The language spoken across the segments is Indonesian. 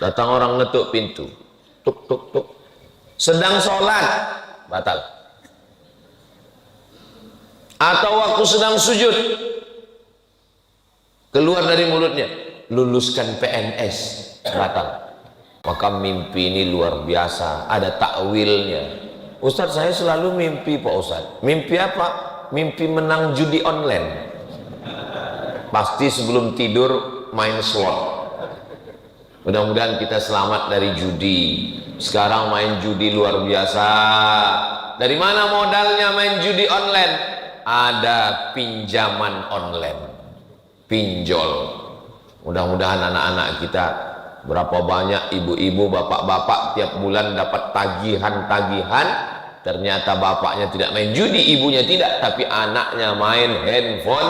Datang orang ngetuk pintu, tuk tuk tuk, sedang sholat, batal. Atau waktu sedang sujud, keluar dari mulutnya, luluskan PNS, batal. Maka mimpi ini luar biasa, ada takwilnya. Ustadz, saya selalu mimpi Pak Ustadz. Mimpi apa? Mimpi menang judi online. Pasti sebelum tidur main slot. Mudah-mudahan kita selamat dari judi. Sekarang main judi luar biasa. Dari mana modalnya main judi online? Ada pinjaman online, pinjol. Mudah-mudahan anak-anak kita, berapa banyak ibu-ibu, bapak-bapak tiap bulan dapat tagihan-tagihan, ternyata bapaknya tidak main judi, ibunya tidak, tapi anaknya main handphone,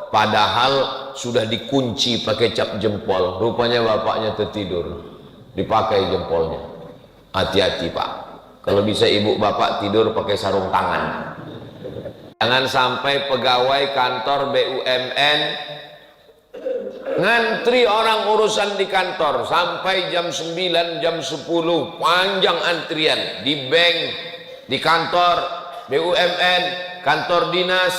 padahal sudah dikunci pakai cap jempol. Rupanya bapaknya tertidur, dipakai jempolnya. Hati-hati Pak, kalau bisa ibu bapak tidur pakai sarung tangan. Jangan sampai pegawai kantor BUMN ngantri orang urusan di kantor sampai jam 9, jam 10, panjang antrian di bank, di kantor BUMN, kantor dinas.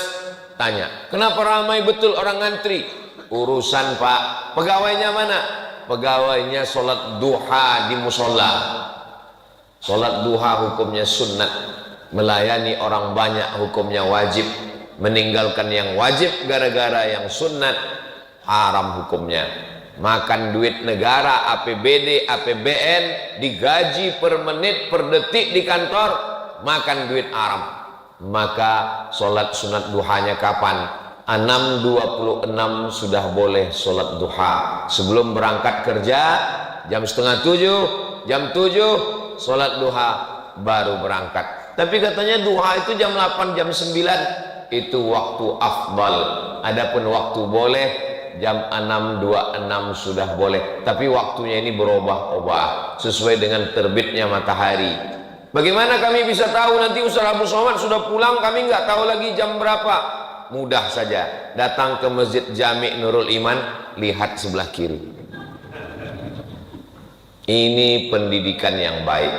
Tanya, kenapa ramai betul orang ngantri? Urusan Pak. Pegawainya mana? Pegawainya sholat duha di musola. Sholat duha hukumnya sunnat, melayani orang banyak hukumnya wajib, meninggalkan yang wajib gara-gara yang sunnat haram hukumnya. Makan duit negara, APBD, APBN, digaji per menit, per detik di kantor, makan duit haram. Maka sholat sunat duhanya kapan? 6.26 sudah boleh sholat duha. Sebelum berangkat kerja jam setengah 7, jam 7 sholat duha baru berangkat. Tapi katanya duha itu jam 8, jam 9 itu waktu afdal. Adapun waktu boleh jam 6.26 sudah boleh, tapi waktunya ini berubah-ubah sesuai dengan terbitnya matahari. Bagaimana kami bisa tahu nanti Ustaz Abu Somad sudah pulang, kami nggak tahu lagi jam berapa? Mudah saja, datang ke Masjid Jami' Nurul Iman, lihat sebelah kiri. Ini pendidikan yang baik.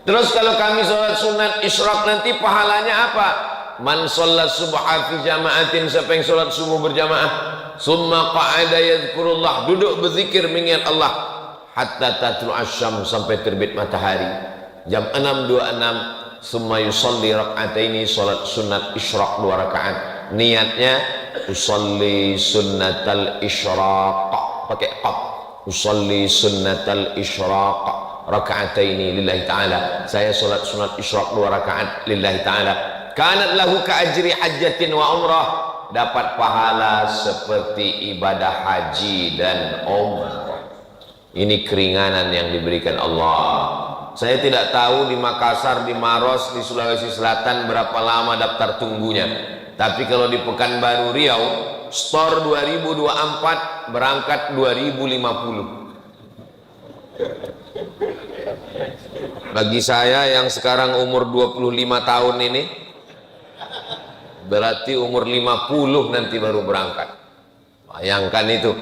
Terus kalau kami sholat sunat isyraq nanti pahalanya apa? Man sholat subha fi jama'atin, siapa yang sholat subuh berjamaah, summa qa'ada yadhkurullah, duduk berzikir mengingat Allah, hatta tatlu asyam, sampai terbit matahari. Jam 6.26 summa yusalli rak'ataini, sholat sunat isyraq 2 rakaat. Niatnya usalli sunnatal isyraq, pakai qaf, usalli sunnatal isyraq raka'ataini lillahi ta'ala, saya sholat sunat isyraq 2 rakaat lillahi ta'ala. Kanat lahu ka'ajri hajjatin wa umrah, dapat pahala seperti ibadah haji dan umrah. Ini keringanan yang diberikan Allah. Saya tidak tahu di Makassar, di Maros, di Sulawesi Selatan berapa lama daftar tunggunya. Tapi kalau di Pekanbaru Riau, store 2024, berangkat 2050. Bagi saya yang sekarang umur 25 tahun ini, berarti umur 50 nanti baru berangkat. Bayangkan itu.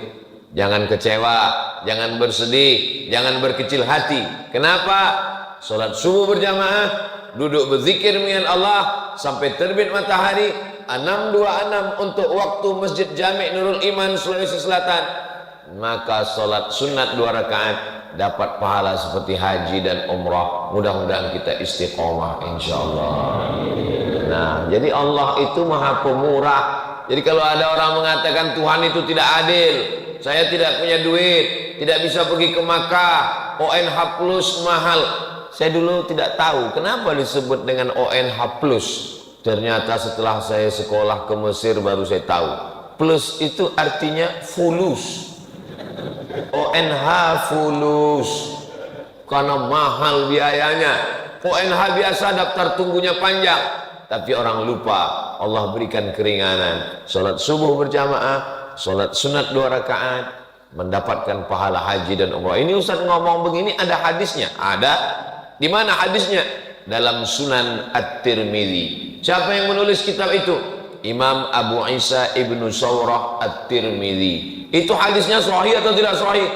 Jangan kecewa, jangan bersedih, jangan berkecil hati. Kenapa? Sholat subuh berjamaah, duduk berzikir mengingat Allah sampai terbit matahari. 6.26 untuk waktu Masjid Jami' Nurul Iman, Sulawesi Selatan. Maka sholat sunat 2 rakaat dapat pahala seperti haji dan umrah. Mudah-mudahan kita istiqomah insyaallah. Nah, jadi Allah itu maha pemurah. Jadi kalau ada orang mengatakan Tuhan itu tidak adil, saya tidak punya duit, tidak bisa pergi ke Makkah, ONH plus mahal. Saya dulu tidak tahu kenapa disebut dengan ONH plus. Ternyata setelah saya sekolah ke Mesir baru saya tahu. Plus itu artinya fulus. ONH fulus, karena mahal biayanya. ONH biasa daftar tunggunya panjang, tapi orang lupa Allah berikan keringanan. Sholat subuh berjamaah, sholat sunat 2 rakaat, mendapatkan pahala haji dan umrah. Ini Ustaz ngomong begini, ada hadisnya? Ada. Di mana hadisnya? Dalam Sunan At-Tirmidzi. Siapa yang menulis kitab itu? Imam Abu Isa Ibnu Saurah At-Tirmidzi. Itu hadisnya sahih atau tidak sahih?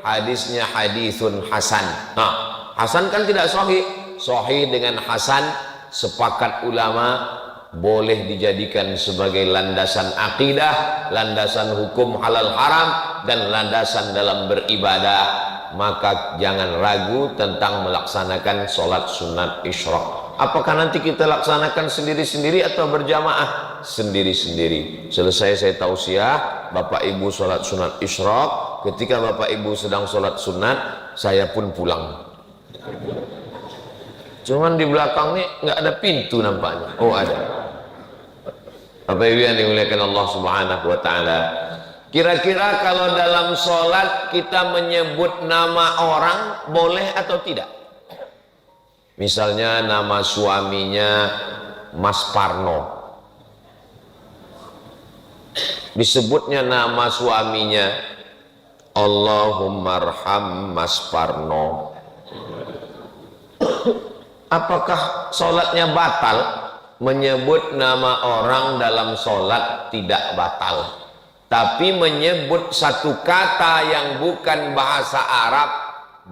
hadisnya hadisun hasan. Nah, hasan kan tidak sahih. Sahih dengan hasan sepakat ulama boleh dijadikan sebagai landasan akidah, landasan hukum halal haram, dan landasan dalam beribadah. Maka jangan ragu tentang melaksanakan sholat sunat isyraq. Apakah nanti kita laksanakan sendiri-sendiri atau berjamaah? Sendiri-sendiri. Selesai saya tausiah, Bapak Ibu sholat sunat isyraq. Ketika Bapak Ibu sedang sholat sunat, saya pun pulang. Cuman di belakang nih nggak ada pintu nampaknya. Oh ada. Bapak Ibu yang dimuliakan Allah Subhanahu wa taala. Kira-kira kalau dalam sholat kita menyebut nama orang boleh atau tidak? Misalnya nama suaminya Mas Parno. Disebutnya nama suaminya, Allahumma arham Mas Parno. Apakah sholatnya batal? Menyebut nama orang dalam sholat tidak batal, tapi menyebut satu kata yang bukan bahasa Arab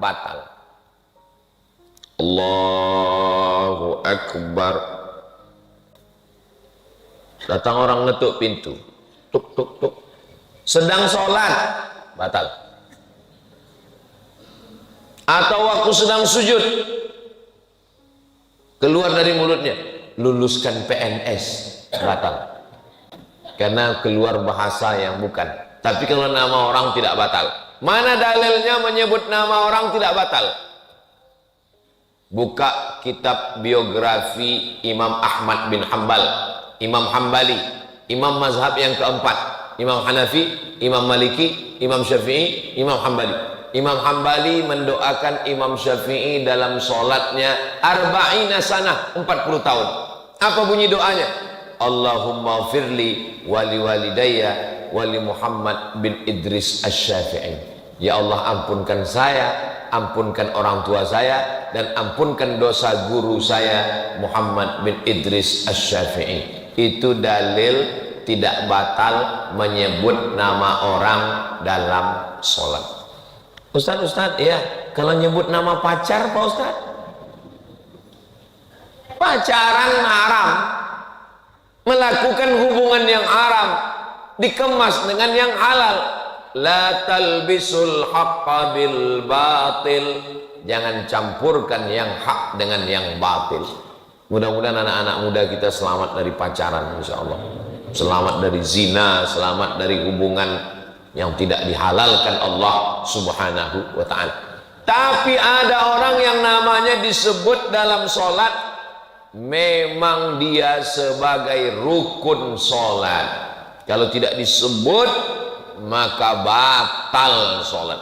batal. Allahu Akbar. Datang orang ngetuk pintu, tuk tuk tuk, sedang sholat, batal. Atau waktu sedang sujud, keluar dari mulutnya, luluskan PNS, batal. Karena keluar bahasa yang bukan. Tapi kalau nama orang tidak batal. Mana dalilnya menyebut nama orang tidak batal? Buka kitab biografi Imam Ahmad bin Hanbal, Imam Hambali, Imam mazhab yang keempat, Imam Hanafi, Imam Maliki, Imam Syafi'i, Imam Hambali. Imam Hambali mendoakan Imam Syafi'i dalam sholatnya arba'ina sanah, 40 tahun. Apa bunyi doanya? Allahumma firli wali walidayya wali Muhammad bin Idris Asy-Syafi'i. Ya Allah, ampunkan saya, ampunkan orang tua saya, dan ampunkan dosa guru saya Muhammad bin Idris Asy-Syafi'i. Itu dalil tidak batal menyebut nama orang dalam sholat. Ustaz, ya, kalau nyebut nama pacar Pak Ustaz, pacaran haram, melakukan hubungan yang haram dikemas dengan yang halal. La talbisul haqqa bil batil. Jangan campurkan yang hak dengan yang batil. Mudah-mudahan anak-anak muda kita selamat dari pacaran, insyaallah. Selamat dari zina, selamat dari hubungan yang tidak dihalalkan Allah Subhanahu wa ta'ala. Tapi ada orang yang namanya disebut dalam sholat, memang dia sebagai rukun sholat. Kalau tidak disebut, maka batal sholat.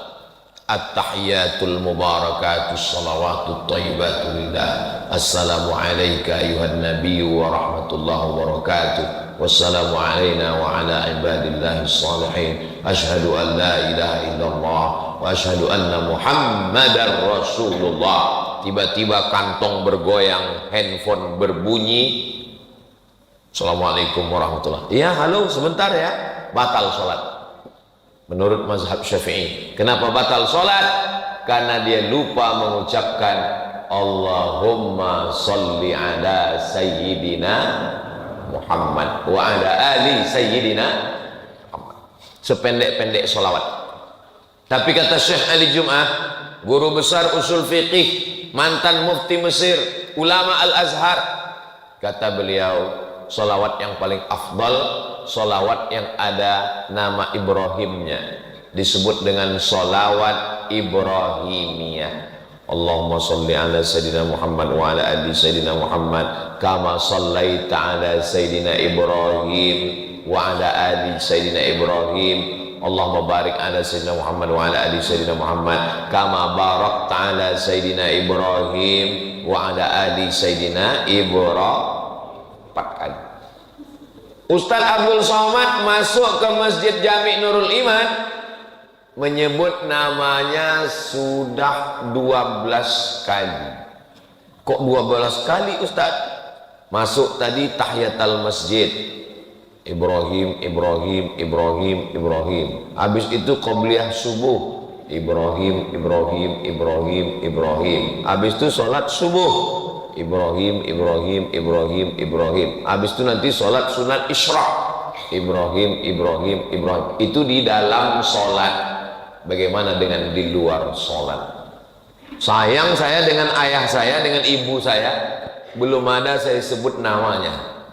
At-tahiyatul mubarakatus salawatut thayyibatu lillah. Assalamu alayka ayuhan nabiyyu wa rahmatullahi wa barakatuh. Wassalamu alayna wa ala ibadillahi salihin. Ashhadu an la ilaha illallah wa ashhadu anna muhammadar rasulullah. Tiba-tiba kantong bergoyang, handphone berbunyi. Assalamualaikum warahmatullahi. Ya, halo, sebentar ya. Batal sholat menurut mazhab Syafi'i. Kenapa batal sholat? Karena dia lupa mengucapkan Allahumma salli ala sayyidina Muhammad wa ala ali sayyidina Muhammad. Sependek-pendek sholawat. Tapi kata Syekh Ali Jum'ah, guru besar usul fiqih, mantan mufti Mesir, ulama Al-Azhar, kata beliau, sholawat yang paling afdal, sholawat yang ada nama Ibrahimnya, disebut dengan sholawat Ibrahimiyah. Allahumma salli ala Sayyidina Muhammad wa ala ali Sayyidina Muhammad kama sallaita ala Sayyidina Ibrahim wa ala ali Sayyidina Ibrahim. Allahumma barik ala Sayyidina Muhammad wa ala ali Sayyidina Muhammad kama barakta ala Sayyidina Ibrahim wa ala ali Sayyidina Ibrahim. 4 kali. Ustaz Abdul Somad masuk ke Masjid Jami' Nurul Iman, menyebut namanya sudah 12 kali. Kok 12 kali Ustaz? Masuk tadi tahiyatul masjid, Ibrahim, Ibrahim, Ibrahim, Ibrahim. Habis itu qobliyah subuh, Ibrahim, Ibrahim, Ibrahim, Ibrahim. Habis itu sholat subuh, Ibrahim, Ibrahim, Ibrahim, Ibrahim. Habis itu nanti sholat sunat Isra, Ibrahim, Ibrahim, Ibrahim. Itu di dalam sholat. Bagaimana dengan di luar sholat? Sayang saya dengan ayah saya, dengan ibu saya, belum ada saya sebut namanya.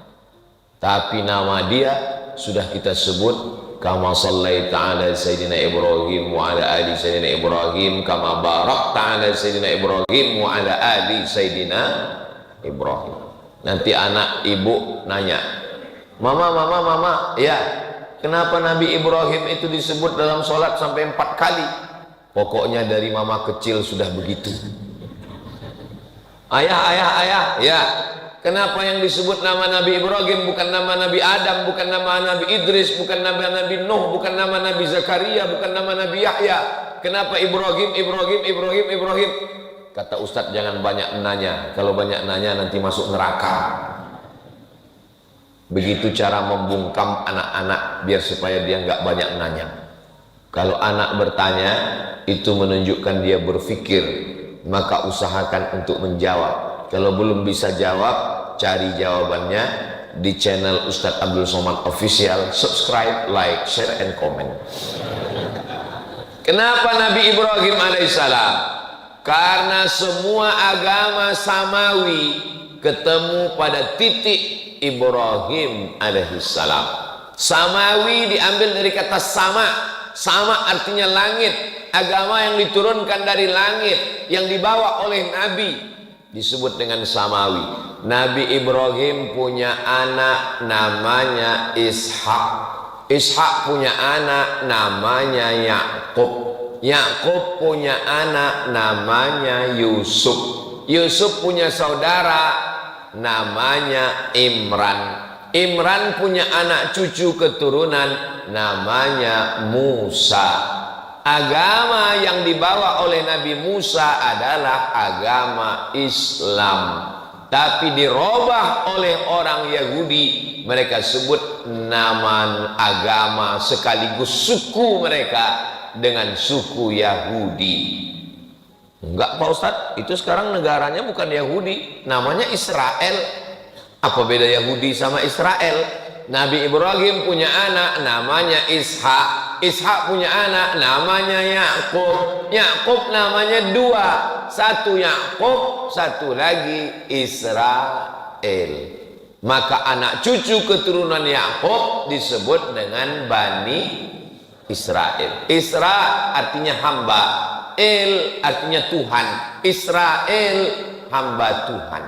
Tapi nama dia sudah kita sebut. Kama sallaita ala Sayyidina Ibrahim wa ala ali Sayyidina Ibrahim, kama barakta ala Sayyidina Ibrahim wa ala ali Sayyidina Ibrahim. Nanti anak ibu nanya, mama, mama, mama, ya, kenapa Nabi Ibrahim itu disebut dalam sholat sampai 4 kali? Pokoknya dari mama kecil sudah begitu. Ayah, ayah, ayah, ya, kenapa yang disebut nama Nabi Ibrahim bukan nama Nabi Adam, bukan nama Nabi Idris, bukan nama Nabi Nuh, bukan nama Nabi Zakaria, bukan nama Nabi Yahya? Kenapa Ibrahim, Ibrahim, Ibrahim, Ibrahim? Kata Ustadz, jangan banyak nanya. Kalau banyak nanya nanti masuk neraka. Begitu cara membungkam anak-anak biar supaya dia nggak banyak nanya. Kalau anak bertanya, itu menunjukkan dia berpikir, maka usahakan untuk menjawab. Kalau belum bisa jawab, cari jawabannya di channel Ustadz Abdul Somad Official. Subscribe, like, share, and comment. Kenapa Nabi Ibrahim alaihissalam? Karena semua agama samawi ketemu pada titik Ibrahim alaihissalam. Samawi diambil dari kata sama. Sama artinya langit. Agama yang diturunkan dari langit, yang dibawa oleh Nabi, disebut dengan samawi. Nabi Ibrahim punya anak namanya Ishak. Ishak punya anak namanya Yakub. Yakub punya anak namanya Yusuf. Yusuf punya saudara namanya Imran. Imran punya anak cucu keturunan namanya Musa. Agama yang dibawa oleh Nabi Musa adalah agama Islam, tapi dirubah oleh orang Yahudi. Mereka sebut nama agama sekaligus suku mereka dengan suku Yahudi. Enggak Pak Ustadz, itu sekarang negaranya bukan Yahudi, namanya Israel. Apa beda Yahudi sama Israel? Nabi Ibrahim punya anak namanya Ishak. Ishak punya anak namanya Yakub. Yakub namanya 2. Satu Yakub, satu lagi Israel. Maka anak cucu keturunan Yakub disebut dengan Bani Israel. Isra artinya hamba, El artinya Tuhan. Israel hamba Tuhan.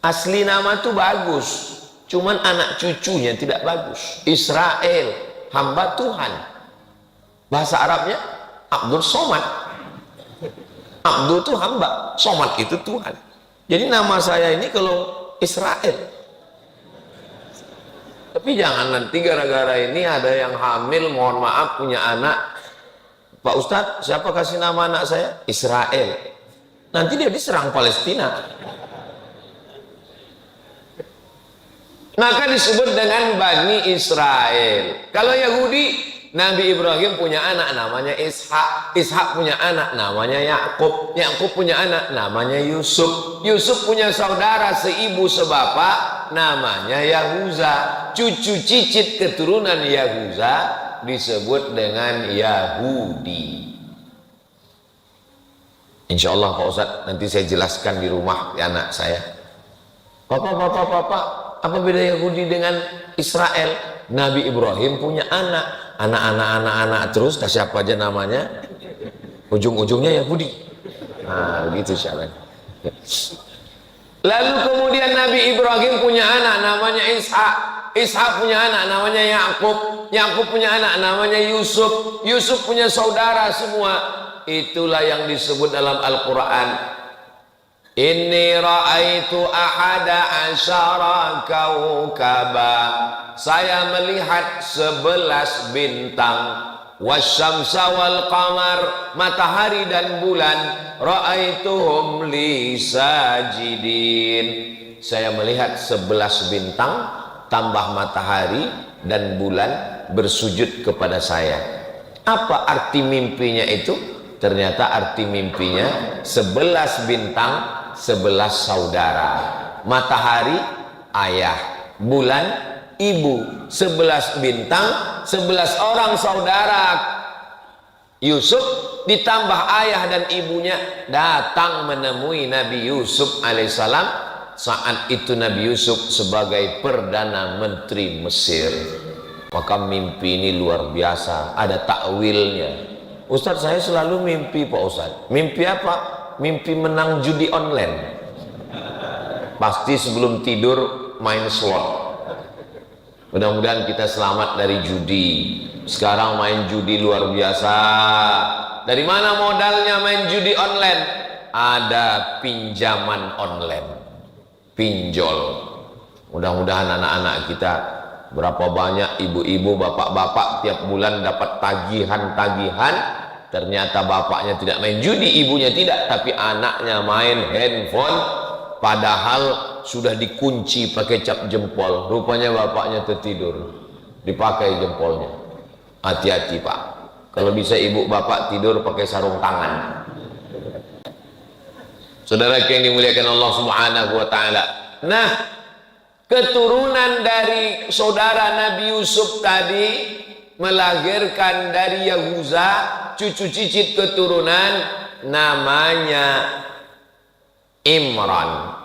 Asli nama itu bagus, cuman anak cucunya tidak bagus. Israel, hamba Tuhan. Bahasa Arabnya Abdul Somad. Abdul itu hamba, Somad itu Tuhan. Jadi nama saya ini kalau Israel. Tapi jangan nanti gara-gara ini ada yang hamil, mohon maaf, punya anak. Pak Ustadz, siapa kasih nama anak saya? Israel. Nanti dia diserang Palestina. Maka disebut dengan Bani Israel. Kalau Yahudi, Nabi Ibrahim punya anak namanya Ishak. Ishak punya anak namanya Yakub. Yakub punya anak namanya Yusuf. Yusuf punya saudara seibu sebapak namanya Yahuza. Cucu cicit keturunan Yahuza disebut dengan Yahudi. Insya Allah Pak Ustadz, nanti saya jelaskan di rumah anak saya. Papa, apa beda Yahudi dengan Israel? Nabi Ibrahim punya anak terus, kasih apa aja namanya, ujung-ujungnya Yahudi. Nah, begitu syarat. Lalu kemudian Nabi Ibrahim punya anak namanya Ishak. Ishak punya anak namanya Yakub. Yakub punya anak namanya Yusuf. Yusuf punya saudara semua. Itulah yang disebut dalam Al-Quran. Inni ra'aitu ahada asyara kaukaba. Saya melihat 11 bintang. Wasyamsa wal qamar, matahari dan bulan. Ra'aituhum li sajidin. Saya melihat 11 bintang tambah matahari dan bulan bersujud kepada saya. Apa arti mimpinya itu? Ternyata arti mimpinya 11 bintang, 11 saudara. Matahari ayah, bulan ibu, 11 bintang, 11 orang saudara. Yusuf ditambah ayah dan ibunya datang menemui Nabi Yusuf alaihissalam. Saat itu Nabi Yusuf sebagai Perdana Menteri Mesir. Maka mimpi ini luar biasa, ada takwilnya. Ustadz, saya selalu mimpi Pak Ustadz. Mimpi apa? Mimpi menang judi online. Pasti sebelum tidur main slot. Mudah-mudahan kita selamat dari judi. Sekarang main judi luar biasa. Dari mana modalnya main judi online? Ada pinjaman online, pinjol. Mudah-mudahan anak-anak kita, berapa banyak ibu-ibu, bapak-bapak tiap bulan dapat tagihan-tagihan. Ternyata bapaknya tidak main judi, ibunya tidak, tapi anaknya main handphone, padahal sudah dikunci pakai cap jempol. Rupanya bapaknya tertidur, dipakai jempolnya. Hati-hati Pak, kalau bisa ibu bapak tidur pakai sarung tangan. Saudara yang dimuliakan Allah Subhanahu wa taala. Nah, keturunan dari saudara Nabi Yusuf tadi melahirkan dari Yahuza cucu cicit keturunan namanya Imran.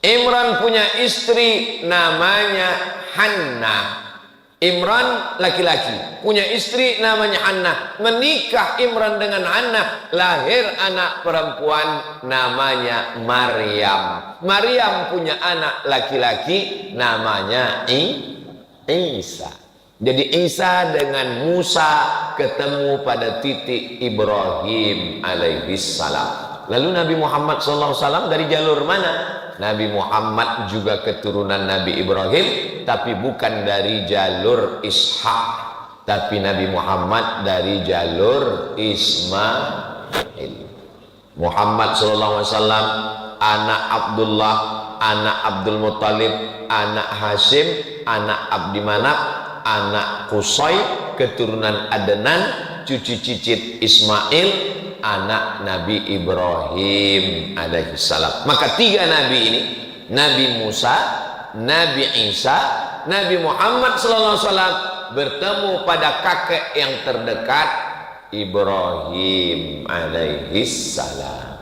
Imran punya istri namanya Hannah. Imran laki-laki punya istri namanya Hannah. Menikah Imran dengan Hannah, lahir anak perempuan namanya Maryam. Maryam punya anak laki-laki namanya Isa. Jadi Isa dengan Musa ketemu pada titik Ibrahim alaihissalam. Lalu Nabi Muhammad SAW dari jalur mana? Nabi Muhammad juga keturunan Nabi Ibrahim, tapi bukan dari jalur Ishak, tapi Nabi Muhammad dari jalur Ismail. Muhammad SAW anak Abdullah, anak Abdul Muttalib, anak Hashim, anak Abdi Manaf, anak Qusay, keturunan Adnan, cucu cicit Ismail, anak Nabi Ibrahim alaihissalam. Maka tiga nabi ini, Nabi Musa, Nabi Isa, Nabi Muhammad SAW bertemu pada kakek yang terdekat, Ibrahim alaihissalam.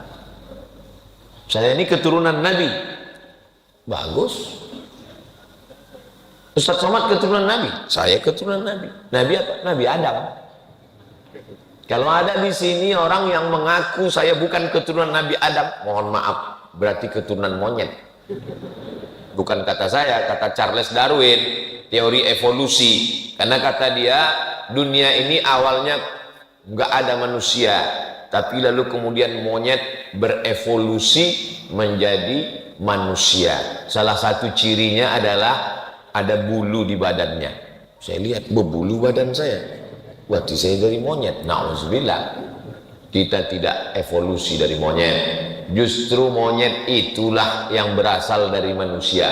Saya ini keturunan Nabi. Bagus. Ustaz Somad keturunan Nabi. Saya keturunan Nabi. Nabi apa? Nabi Adam. Kalau ada di sini orang yang mengaku saya bukan keturunan Nabi Adam, mohon maaf, berarti keturunan monyet. Bukan kata saya, kata Charles Darwin, teori evolusi. Karena kata dia, dunia ini awalnya nggak ada manusia, tapi lalu kemudian monyet berevolusi menjadi manusia. Salah satu cirinya adalah ada bulu di badannya. Saya lihat berbulu badan saya. Berarti saya dari monyet. Na'udzubillah. Kita tidak evolusi dari monyet. Justru monyet itulah yang berasal dari manusia.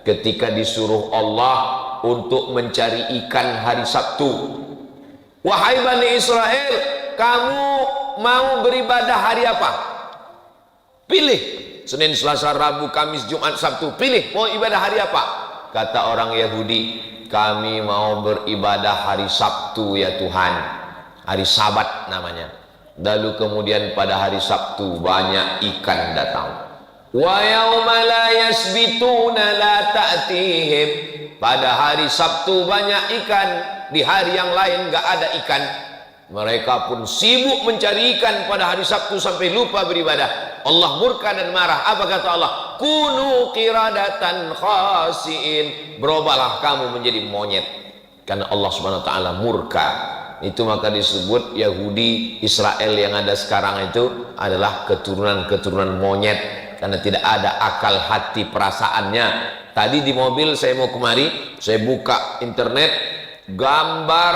Ketika disuruh Allah untuk mencari ikan hari Sabtu, wahai Bani Israel, kamu mau beribadah hari apa? Pilih. Senin, Selasa, Rabu, Kamis, Jumat, Sabtu. Pilih mau ibadah hari apa? Kata orang Yahudi, kami mau beribadah hari Sabtu ya Tuhan. Hari Sabat namanya. Lalu kemudian pada hari Sabtu banyak ikan datang. Wa yauma la yasbituna la ta'tihim. Pada hari Sabtu banyak ikan, di hari yang lain enggak ada ikan. Mereka pun sibuk mencari ikan pada hari Sabtu sampai lupa beribadah. Allah murka dan marah. Apa kata Allah? Kunu qiradatan khasiin. Berubahlah kamu menjadi monyet. Karena Allah Subhanahu wa taala murka. Itu maka disebut Yahudi Israel yang ada sekarang itu adalah keturunan-keturunan monyet, karena tidak ada akal hati perasaannya. Tadi di mobil saya mau kemari, saya buka internet, gambar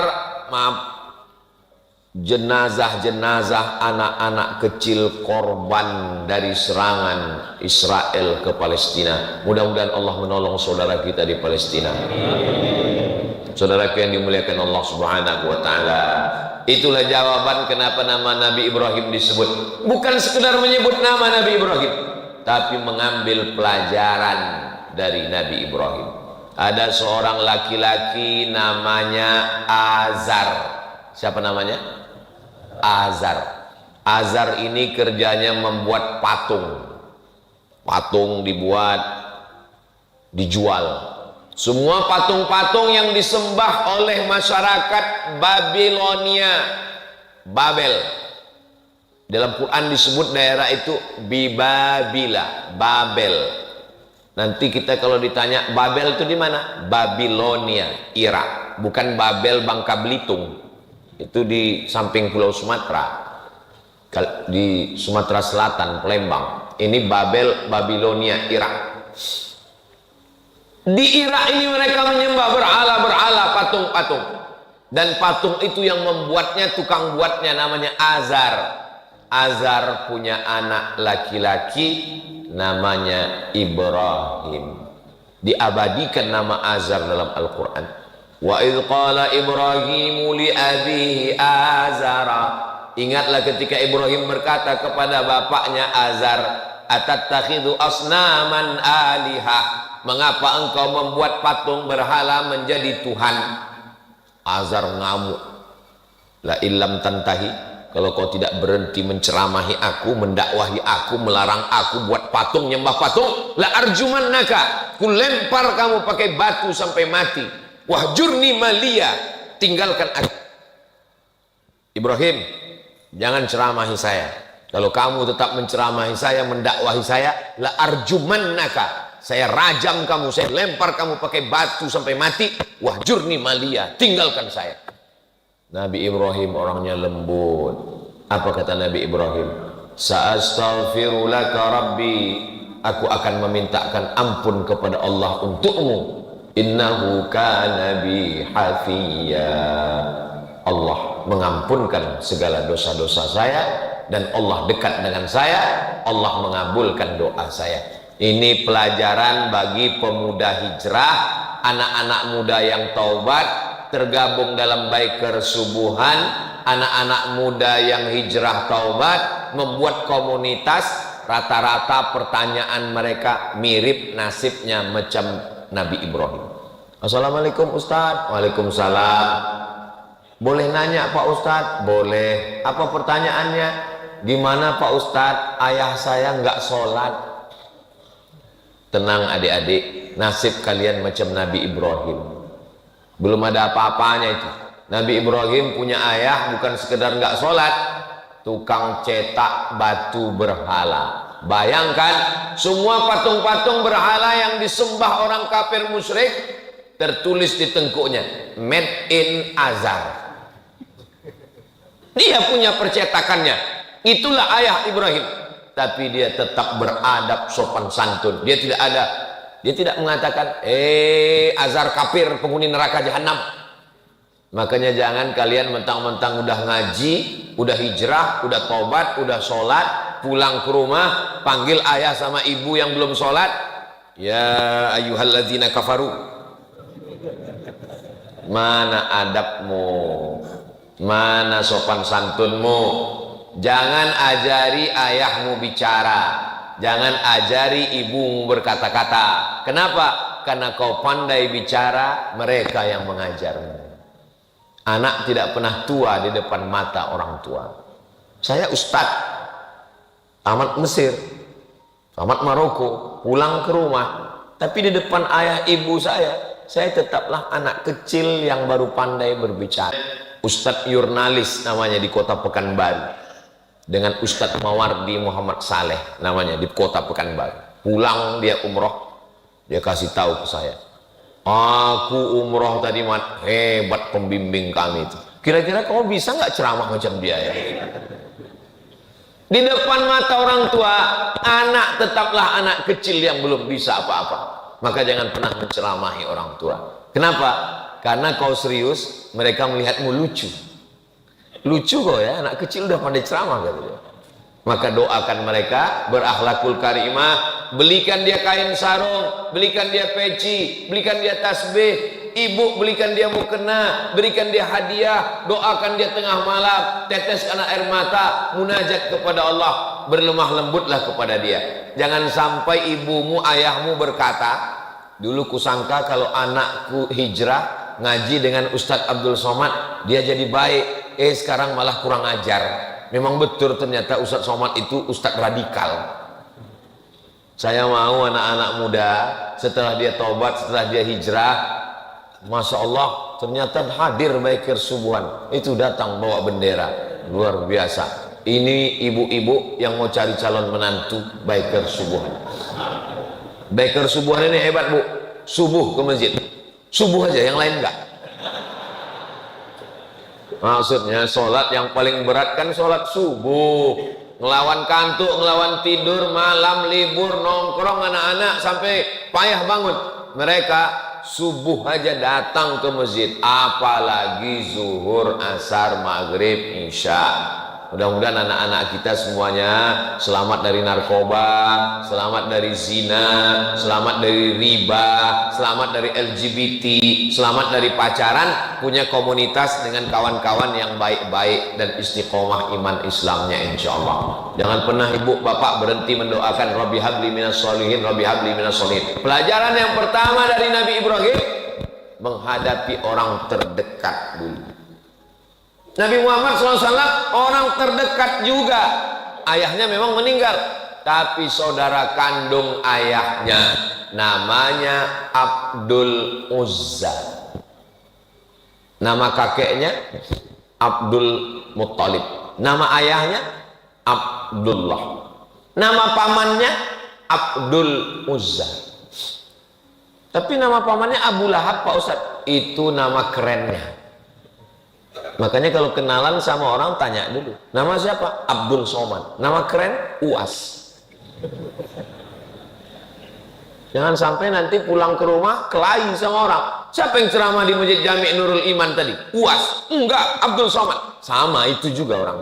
jenazah-jenazah anak-anak kecil korban dari serangan Israel ke Palestina. Mudah-mudahan Allah menolong saudara kita di Palestina. Saudaraku yang dimuliakan Allah Subhanahu wa taala, itulah jawaban kenapa nama Nabi Ibrahim disebut. Bukan sekedar menyebut nama Nabi Ibrahim, tapi mengambil pelajaran dari Nabi Ibrahim. Ada seorang laki-laki namanya Azar. Siapa namanya? Azar. Azar ini kerjanya membuat patung. Patung dibuat, dijual. Semua patung-patung yang disembah oleh masyarakat Babilonia, Babel. Dalam Quran disebut daerah itu Bibabila, Babel. Nanti kita kalau ditanya Babel itu di mana? Babilonia, Irak. Bukan Babel Bangka Belitung. Itu di samping Pulau Sumatera. Di Sumatera Selatan, Palembang. Ini Babel, Babilonia, Irak. Di Irak ini mereka menyembah berhala-berhala, patung-patung. Dan patung itu yang membuatnya, tukang buatnya namanya Azar. Azar punya anak laki-laki namanya Ibrahim. Diabadikan nama Azar dalam Al-Quran. Wa idh qala Ibrahimu li abihi Azara. Ingatlah ketika Ibrahim berkata kepada bapaknya Azar, atattakhidhu asnaman aliha, mengapa engkau membuat patung berhala menjadi Tuhan? Azar ngamuk. La illam tantahi, kalau kau tidak berhenti menceramahi aku, mendakwahi aku, melarang aku buat patung, nyembah patung, la arjumannaka, ku lempar kamu pakai batu sampai mati. Wahjurni malia, tinggalkan aku. Ibrahim, jangan ceramahi saya. Kalau kamu tetap menceramahi saya, mendakwahi saya, la arjumannaka, saya rajam kamu, saya lempar kamu pakai batu sampai mati. Wahjurni malia, tinggalkan saya. Nabi Ibrahim orangnya lembut. Apa kata Nabi Ibrahim? Sa'astaghfiru laka rabbi, aku akan memintakan ampun kepada Allah untukmu. Innahu kana bi hafiya. Allah mengampunkan segala dosa-dosa saya, dan Allah dekat dengan saya. Allah mengabulkan doa saya. Ini pelajaran bagi pemuda hijrah, anak-anak muda yang taubat, tergabung dalam Biker Subuhan, anak-anak muda yang hijrah taubat, membuat komunitas. Rata-rata pertanyaan mereka mirip nasibnya macam Nabi Ibrahim. Assalamualaikum Ustadz. Waalaikumsalam. Boleh nanya Pak Ustadz? Boleh. Apa pertanyaannya? Gimana Pak Ustadz, ayah saya nggak sholat? Tenang adik-adik, nasib kalian macam Nabi Ibrahim. Belum ada apa-apanya itu. Nabi Ibrahim punya ayah bukan sekedar nggak sholat, tukang cetak batu berhala. Bayangkan, semua patung-patung berhala yang disembah orang kafir musyrik, tertulis di tengkuknya, made in Azar. Dia punya percetakannya. Itulah ayah Ibrahim. Tapi dia tetap beradab, sopan santun. Dia tidak mengatakan, Azar kafir, penghuni neraka jahanam. Makanya jangan kalian mentang-mentang udah ngaji, udah hijrah, udah tobat, udah sholat, pulang ke rumah, panggil ayah sama ibu yang belum sholat, ya ayyuhalladzina kafaru. Mana adabmu? Mana sopan santunmu? Jangan ajari ayahmu bicara, jangan ajari ibumu berkata-kata. Kenapa? Karena kau pandai bicara, mereka yang mengajarmu. Anak tidak pernah tua di depan mata orang tua. Saya ustadz, tamat Mesir, tamat Maroko, pulang ke rumah, tapi di depan ayah ibu saya tetaplah anak kecil yang baru pandai berbicara. Ustadz jurnalis namanya di kota Pekanbaru, dengan Ustadz Mawardi Muhammad Saleh namanya di kota Pekanbaru. Pulang dia umroh, dia kasih tahu ke saya, aku umroh tadi hebat pembimbing kami itu. Kira-kira kamu bisa nggak ceramah macam dia ya? Di depan mata orang tua, anak tetaplah anak kecil yang belum bisa apa-apa. Maka jangan pernah menceramahi orang tua. Kenapa? Karena kau serius, mereka melihatmu lucu. Lucu kok ya, anak kecil udah pandai ceramah gitu. Maka doakan mereka berakhlakul karimah, belikan dia kain sarung, belikan dia peci, belikan dia tasbih. ibu belikan dia mukena, berikan dia hadiah, doakan dia tengah malam, teteskan air mata, munajat kepada Allah, berlemah lembutlah kepada dia. Jangan sampai ibumu, ayahmu berkata, dulu kusangka kalau anakku hijrah ngaji dengan Ustadz Abdul Somad dia jadi baik, sekarang malah kurang ajar. Memang betul ternyata Ustadz Somad itu Ustadz radikal. Saya mau anak-anak muda setelah dia taubat, setelah dia hijrah, Masya Allah ternyata hadir Baikir Subuhan, itu datang bawa bendera, luar biasa. Ini ibu-ibu yang mau cari calon menantu Baikir Subuhan. Baikir Subuhan ini hebat bu, subuh ke masjid, subuh aja, yang lain enggak. Maksudnya sholat yang paling berat kan sholat subuh, ngelawan kantuk, ngelawan tidur, malam libur, nongkrong anak-anak sampai payah bangun. Mereka subuh aja datang ke masjid, apalagi zuhur, asar, maghrib, isya. Mudah-mudahan anak-anak kita semuanya selamat dari narkoba, selamat dari zina, selamat dari riba, selamat dari LGBT, selamat dari pacaran, punya komunitas dengan kawan-kawan yang baik-baik dan istiqomah iman Islamnya insya Allah. Jangan pernah ibu bapak berhenti mendoakan Rabbi habli minas sholihin, Rabbi habli minas sholihin. Pelajaran yang pertama dari Nabi Ibrahim, menghadapi orang terdekat dulu. Nabi Muhammad SAW orang terdekat juga. Ayahnya memang meninggal, tapi saudara kandung ayahnya namanya Abdul Uzza. Nama kakeknya Abdul Muttalib. Nama ayahnya Abdullah. Nama pamannya Abdul Uzza. Tapi nama pamannya Abu Lahab Pak Ustadz. Itu nama kerennya. Makanya kalau kenalan sama orang tanya dulu, nama siapa? Abdul Somad. Nama keren Uas. Jangan sampai nanti pulang ke rumah kelahi sama orang. Siapa yang ceramah di Masjid Jami' Nurul Iman tadi? Uas. Enggak, Abdul Somad. Sama itu juga orang.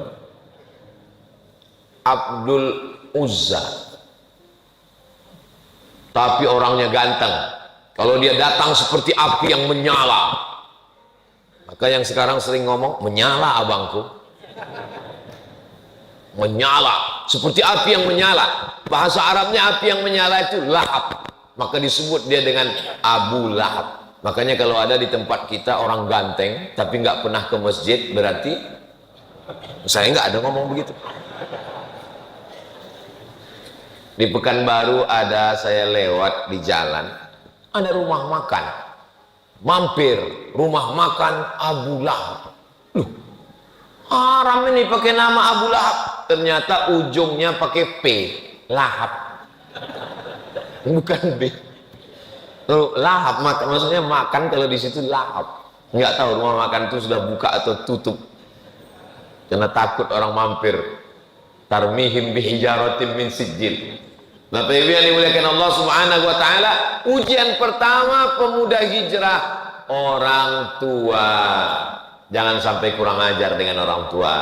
Abdul Uzza. Tapi orangnya ganteng. Kalau dia datang seperti api yang menyala. Maka yang sekarang sering ngomong, menyala abangku, menyala seperti api yang menyala. Bahasa Arabnya api yang menyala itu lahab, maka disebut dia dengan Abu Lahab. Makanya kalau ada di tempat kita orang ganteng tapi nggak pernah ke masjid, berarti saya nggak ada ngomong begitu. Di Pekanbaru ada, saya lewat di jalan, ada rumah makan. Mampir rumah makan Abu Lahab. Loh, haram ini pakai nama Abu Lahab. Ternyata ujungnya pakai P, lahap, bukan B. Lahap maksudnya makan, kalau di situ lahap. Nggak tahu rumah makan itu sudah buka atau tutup. Karena takut orang mampir. Tarmihim bihijaratin min sijil. Bapak Ibu yang dimuliakan Allah Subhanahu wa taala, ujian pertama pemuda hijrah, orang tua. Jangan sampai kurang ajar dengan orang tua.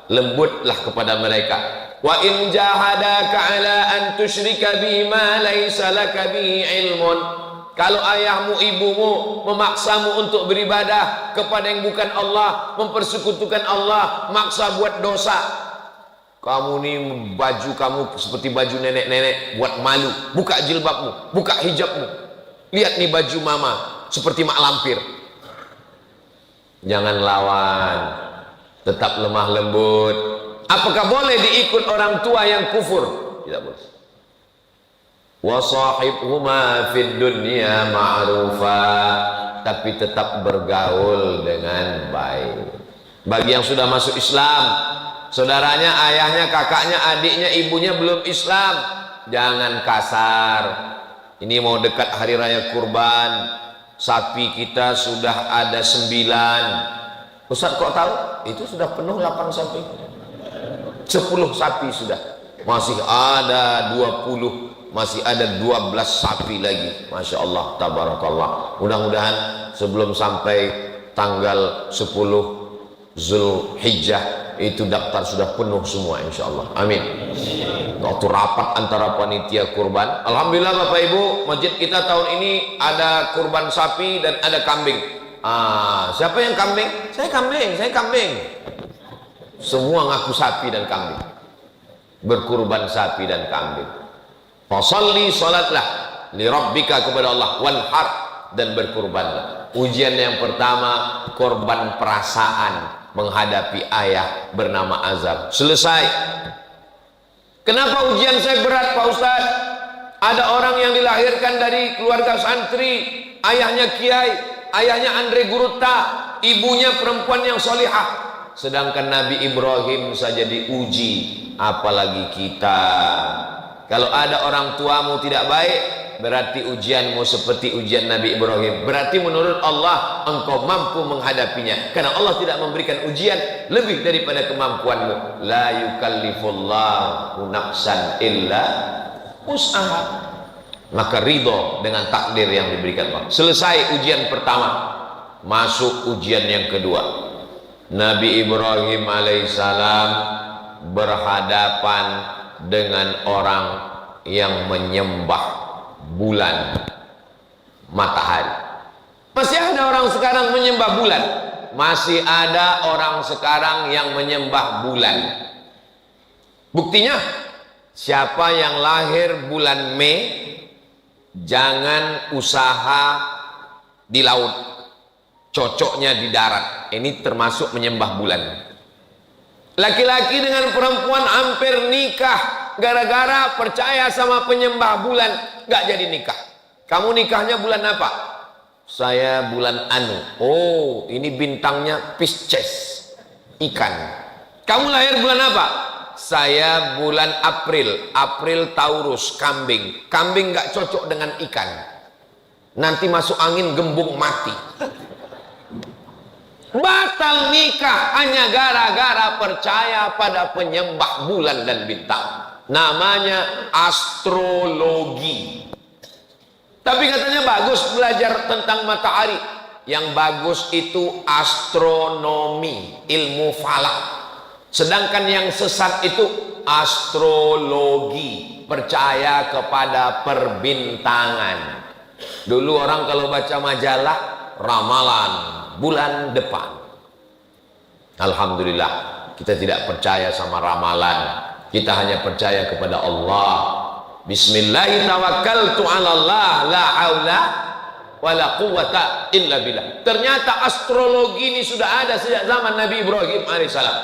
Lembutlah kepada mereka. Wa in jahadaka ala an tusyrika bima laisa laka bihi ilmun. Kalau ayahmu ibumu memaksamu untuk beribadah kepada yang bukan Allah, mempersekutukan Allah, maksa buat dosa. Kamu nih baju kamu seperti baju nenek-nenek, buat malu. Buka jilbabmu, buka hijabmu. Lihat nih baju mama, seperti mak lampir. Jangan lawan, tetap lemah lembut. Apakah boleh diikut orang tua yang kufur? Tidak boleh. Wa sahibhuma fid dunya ma'rufa, tapi tetap bergaul dengan baik. Bagi yang sudah masuk Islam, saudaranya, ayahnya, kakaknya, adiknya, ibunya belum Islam, jangan kasar. Ini mau dekat hari raya kurban, sapi kita sudah ada 9. Ustaz kok tahu? Itu sudah penuh 8 sapi, 10 sapi sudah, masih ada 20, masih ada 12 sapi lagi. Masya Allah, tabarakallah. Mudah-mudahan sebelum sampai tanggal 10 Zulhijjah itu daftar sudah penuh semua insyaallah. Amin. Waktu rapat antara panitia kurban, alhamdulillah Bapak Ibu, masjid kita tahun ini ada kurban sapi dan ada kambing. Siapa yang kambing? Saya kambing. Semua ngaku sapi dan kambing. Berkurban sapi dan kambing. Fasalli, salatlah li rabbika, kepada Allah, wanhar, dan berkurbanlah. Ujian yang pertama, korban perasaan menghadapi ayah bernama Azab. Selesai. Kenapa ujian saya berat Pak Ustaz? Ada orang yang dilahirkan dari keluarga santri, ayahnya kiai, ayahnya Andre Gurutta, ibunya perempuan yang solihah. Sedangkan Nabi Ibrahim saja diuji, apalagi kita. Kalau ada orang tuamu tidak baik, berarti ujianmu seperti ujian Nabi Ibrahim. Berarti menurut Allah engkau mampu menghadapinya, karena Allah tidak memberikan ujian lebih daripada kemampuanmu. La yukallifullahu nafsan illa wus'aha. Maka ridho dengan takdir yang diberikan Allah. Selesai ujian pertama, masuk ujian yang kedua. Nabi Ibrahim alaihissalam berhadapan dengan orang yang menyembah bulan, matahari. Masih ada orang sekarang menyembah bulan. Masih ada orang sekarang yang menyembah bulan. Buktinya, siapa yang lahir bulan Mei, jangan usaha di laut, cocoknya di darat. Ini termasuk menyembah bulan. Laki-laki dengan perempuan hampir nikah gara-gara percaya sama penyembah bulan, gak jadi nikah. Kamu nikahnya bulan apa? Saya bulan Anu. Oh, ini bintangnya Pisces, ikan. Kamu lahir bulan apa? Saya bulan April. April Taurus, kambing. Kambing gak cocok dengan ikan. Nanti masuk angin gembung mati. Batal nikah hanya gara-gara percaya pada penyembah bulan dan bintang. Namanya astrologi. Tapi katanya bagus belajar tentang matahari. Yang bagus itu astronomi, ilmu falak. Sedangkan yang sesat itu astrologi, percaya kepada perbintangan. Dulu orang kalau baca majalah, ramalan bulan depan. Alhamdulillah, kita tidak percaya sama ramalan. Kita hanya percaya kepada Allah. Bismillahirrahmanirrahim. La haula wala quwwata illa billah. Ternyata astrologi ini sudah ada sejak zaman Nabi Ibrahim alaihissalam.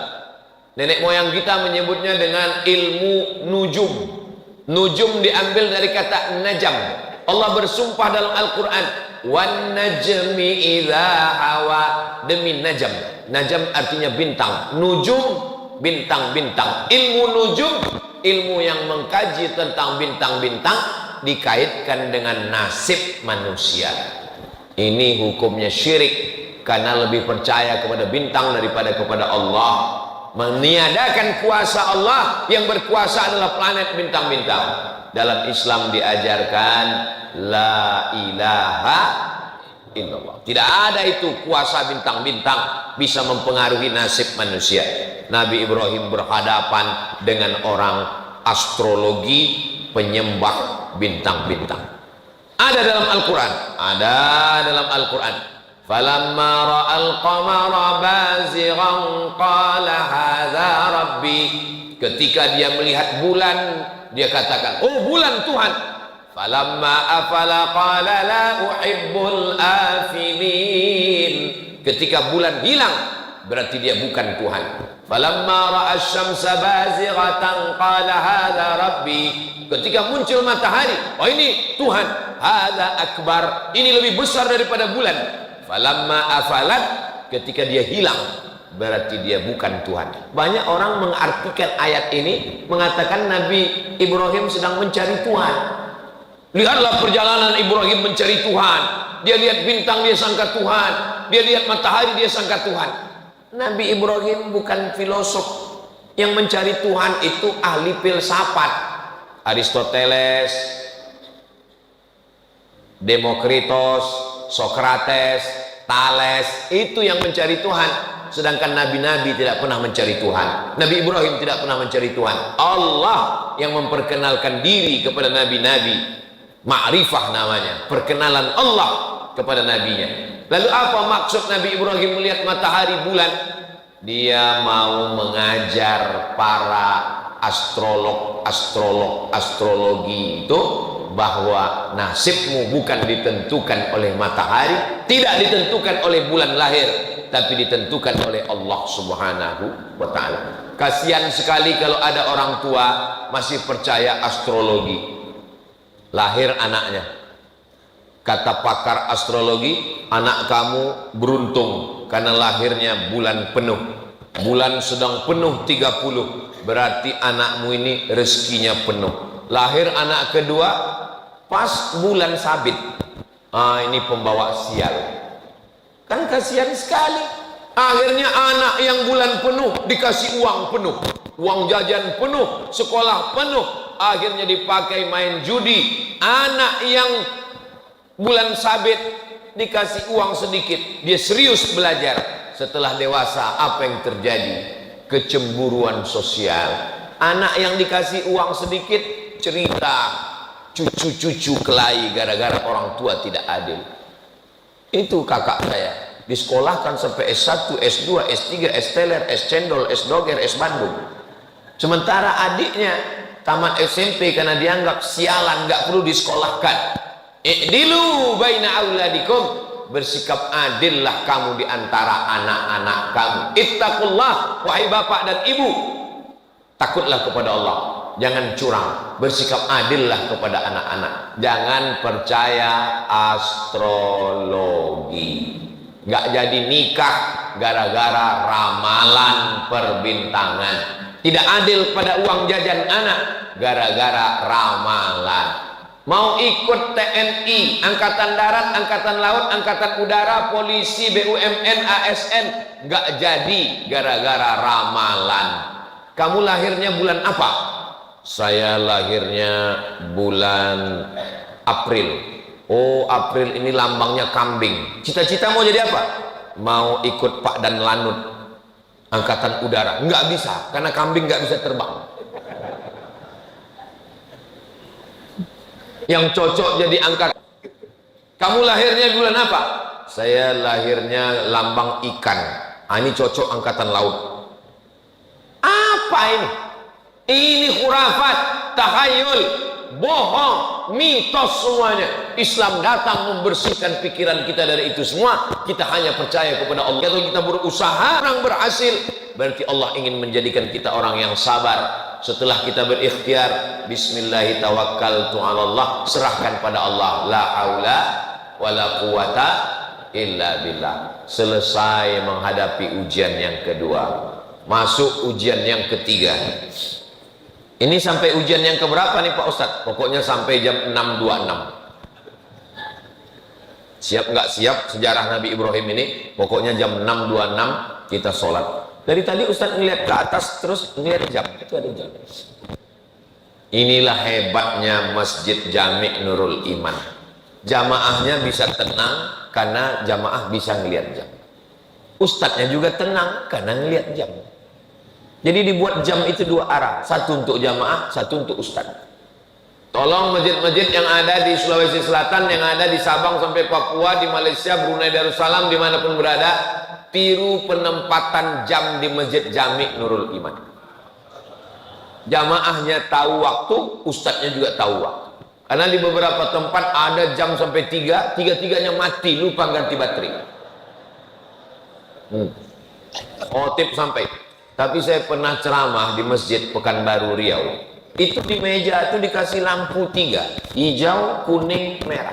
Nenek moyang kita menyebutnya dengan ilmu nujum. Nujum diambil dari kata najam. Allah bersumpah dalam Al-Quran, wan najmi idza hawa, demi najam. Najam artinya bintang, nujum bintang-bintang. Ilmu nujum, ilmu yang mengkaji tentang bintang-bintang, dikaitkan dengan nasib manusia. Ini hukumnya syirik, karena lebih percaya kepada bintang daripada kepada Allah. Meniadakan kuasa Allah, yang berkuasa adalah planet bintang-bintang. Dalam Islam diajarkan la ilaha illallah. Tidak ada itu kuasa bintang-bintang bisa mempengaruhi nasib manusia. Nabi Ibrahim berhadapan dengan orang astrologi, penyembah bintang-bintang. Ada dalam Al-Quran. Ada dalam Al-Quran. Falamma ra'al qamara bazighan qala hadza rabbi. Ketika dia melihat bulan, dia katakan, oh bulan Tuhan. Falamma afala qala la uhibbul afilin. Ketika bulan hilang, berarti dia bukan Tuhan. Falamma ra'a asy-syamsa bazighatan qala hadza rabbi. Ketika muncul matahari, oh ini Tuhan. Hadza akbar, ini lebih besar daripada bulan. Falamma afalat, ketika dia hilang, berarti dia bukan Tuhan. Banyak orang mengartikan ayat ini, mengatakan Nabi Ibrahim sedang mencari Tuhan. Lihatlah perjalanan Ibrahim mencari Tuhan. Dia lihat bintang, dia sangka Tuhan. Dia lihat matahari, dia sangka Tuhan. Nabi Ibrahim bukan filosof. Yang mencari Tuhan itu ahli filsafat. Aristoteles, Demokritos, Sokrates, Thales, itu yang mencari Tuhan. sedangkan nabi-nabi tidak pernah mencari Tuhan. Nabi Ibrahim tidak pernah mencari Tuhan. Allah yang memperkenalkan diri kepada nabi-nabi. Ma'rifah namanya, perkenalan Allah kepada nabinya. Lalu apa maksud Nabi Ibrahim melihat matahari bulan? Dia mau mengajar para astrologi itu bahwa nasibmu bukan ditentukan oleh matahari, tidak ditentukan oleh bulan lahir, tapi ditentukan oleh Allah Subhanahu wa ta'ala. Kasihan sekali kalau ada orang tua masih percaya astrologi. Lahir anaknya, kata pakar astrologi, anak kamu beruntung karena lahirnya bulan penuh. Bulan sedang penuh 30, berarti anakmu ini rezekinya penuh. Lahir anak kedua pas bulan sabit, ini pembawa sial. Kan kasihan sekali. Akhirnya anak yang bulan penuh dikasih uang penuh, uang jajan penuh, sekolah penuh, akhirnya dipakai main judi. Anak yang bulan sabit dikasih uang sedikit, dia serius belajar. Setelah dewasa apa yang terjadi? Kecemburuan sosial. Anak yang dikasih uang sedikit cerita cucu-cucu kelahi gara-gara orang tua tidak adil. Itu kakak saya disekolahkan sampai S1, S2, S3, S teler, S cendol, S doger, S Bandung. Sementara adiknya tamat SMP karena dianggap sialan, nggak perlu disekolahkan. I'dilu baina auladikum, bersikap adillah kamu di antara anak-anak kamu. Ittaqullah, wahai bapak dan ibu, takutlah kepada Allah, jangan curang, bersikap adillah kepada anak-anak, jangan percaya astrologi. Nggak jadi nikah gara-gara ramalan perbintangan, tidak adil pada uang jajan anak gara-gara ramalan. Mau ikut TNI, Angkatan Darat, Angkatan Laut, Angkatan Udara, Polisi, BUMN, ASN, nggak jadi gara-gara ramalan. Kamu lahirnya bulan apa? Saya lahirnya bulan April. Oh, April ini lambangnya kambing. Cita-cita mau jadi apa? Mau ikut Pak Dan Lanut, Angkatan Udara. Nggak bisa, karena kambing nggak bisa terbang. Yang cocok jadi angkatan. Kamu lahirnya bulan apa? Saya lahirnya lambang ikan. Ini cocok angkatan laut. Apa ini? Ini khurafat, tahayul, bohong, mitos semuanya. Islam datang membersihkan pikiran kita dari itu semua. Kita hanya percaya kepada Allah. Kalau kita berusaha, orang berhasil, berarti Allah ingin menjadikan kita orang yang sabar. Setelah kita berikhtiar, bismillahirrahmanirrahim, serahkan pada Allah, la haula wala quwata illa billah. Selesai menghadapi ujian yang kedua, masuk ujian yang ketiga. Ini sampai ujian yang keberapa nih Pak Ustadz? Pokoknya sampai jam 6.26. Siap nggak siap sejarah Nabi Ibrahim ini? Pokoknya jam 6.26 kita sholat. Dari tadi Ustadz ngeliat ke atas terus ngeliat jam, itu ada jam. Inilah hebatnya Masjid Jami' Nurul Iman. Jamaahnya bisa tenang karena jamaah bisa ngeliat jam. Ustadznya juga tenang karena ngeliat jam. Jadi dibuat jam itu dua arah, satu untuk jamaah, satu untuk ustadz. Tolong masjid-masjid yang ada di Sulawesi Selatan, yang ada di Sabang sampai Papua, di Malaysia, Brunei Darussalam, dimanapun berada, tiru penempatan jam di Masjid Jami' Nurul Iman. Jamaahnya tahu waktu, ustadznya juga tahu waktu. Karena di beberapa tempat ada jam sampai 3, tiga-tiganya mati, lupa ganti baterai. Khotib sampai. Tapi saya pernah ceramah di Masjid Pekanbaru Riau. Itu di meja itu dikasih lampu 3, hijau, kuning, merah.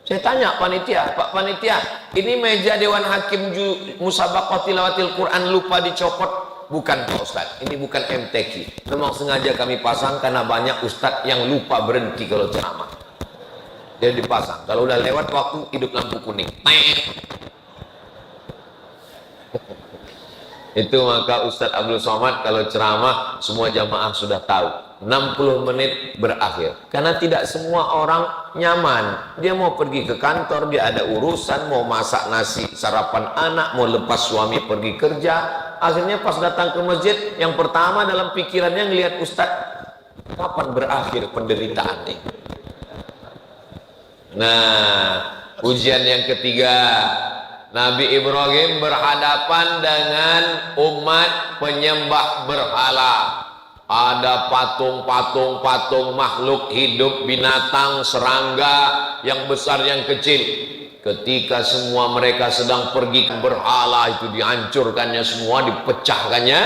Saya tanya panitia, Pak panitia, ini meja Dewan Hakim Musabaqah Tilawatil Quran lupa dicopot? Bukan Pak Ustadz, ini bukan MTQ. Memang sengaja kami pasang karena banyak ustadz yang lupa berhenti kalau ceramah. Jadi dipasang. Kalau udah lewat waktu, hidup lampu kuning. Itu maka Ustadz Abdul Somad kalau ceramah semua jamaah sudah tahu 60 menit berakhir. Karena tidak semua orang nyaman. Dia mau pergi ke kantor, dia ada urusan, mau masak nasi sarapan anak, mau lepas suami pergi kerja. Akhirnya pas datang ke masjid, yang pertama dalam pikirannya ngelihat ustadz, kapan berakhir penderitaan ini? Nah, ujian yang ketiga, Nabi Ibrahim berhadapan dengan umat penyembah berhala. Ada patung makhluk hidup, binatang, serangga, yang besar yang kecil. Ketika semua mereka sedang pergi ke berhala itu, dihancurkannya semua, dipecahkannya,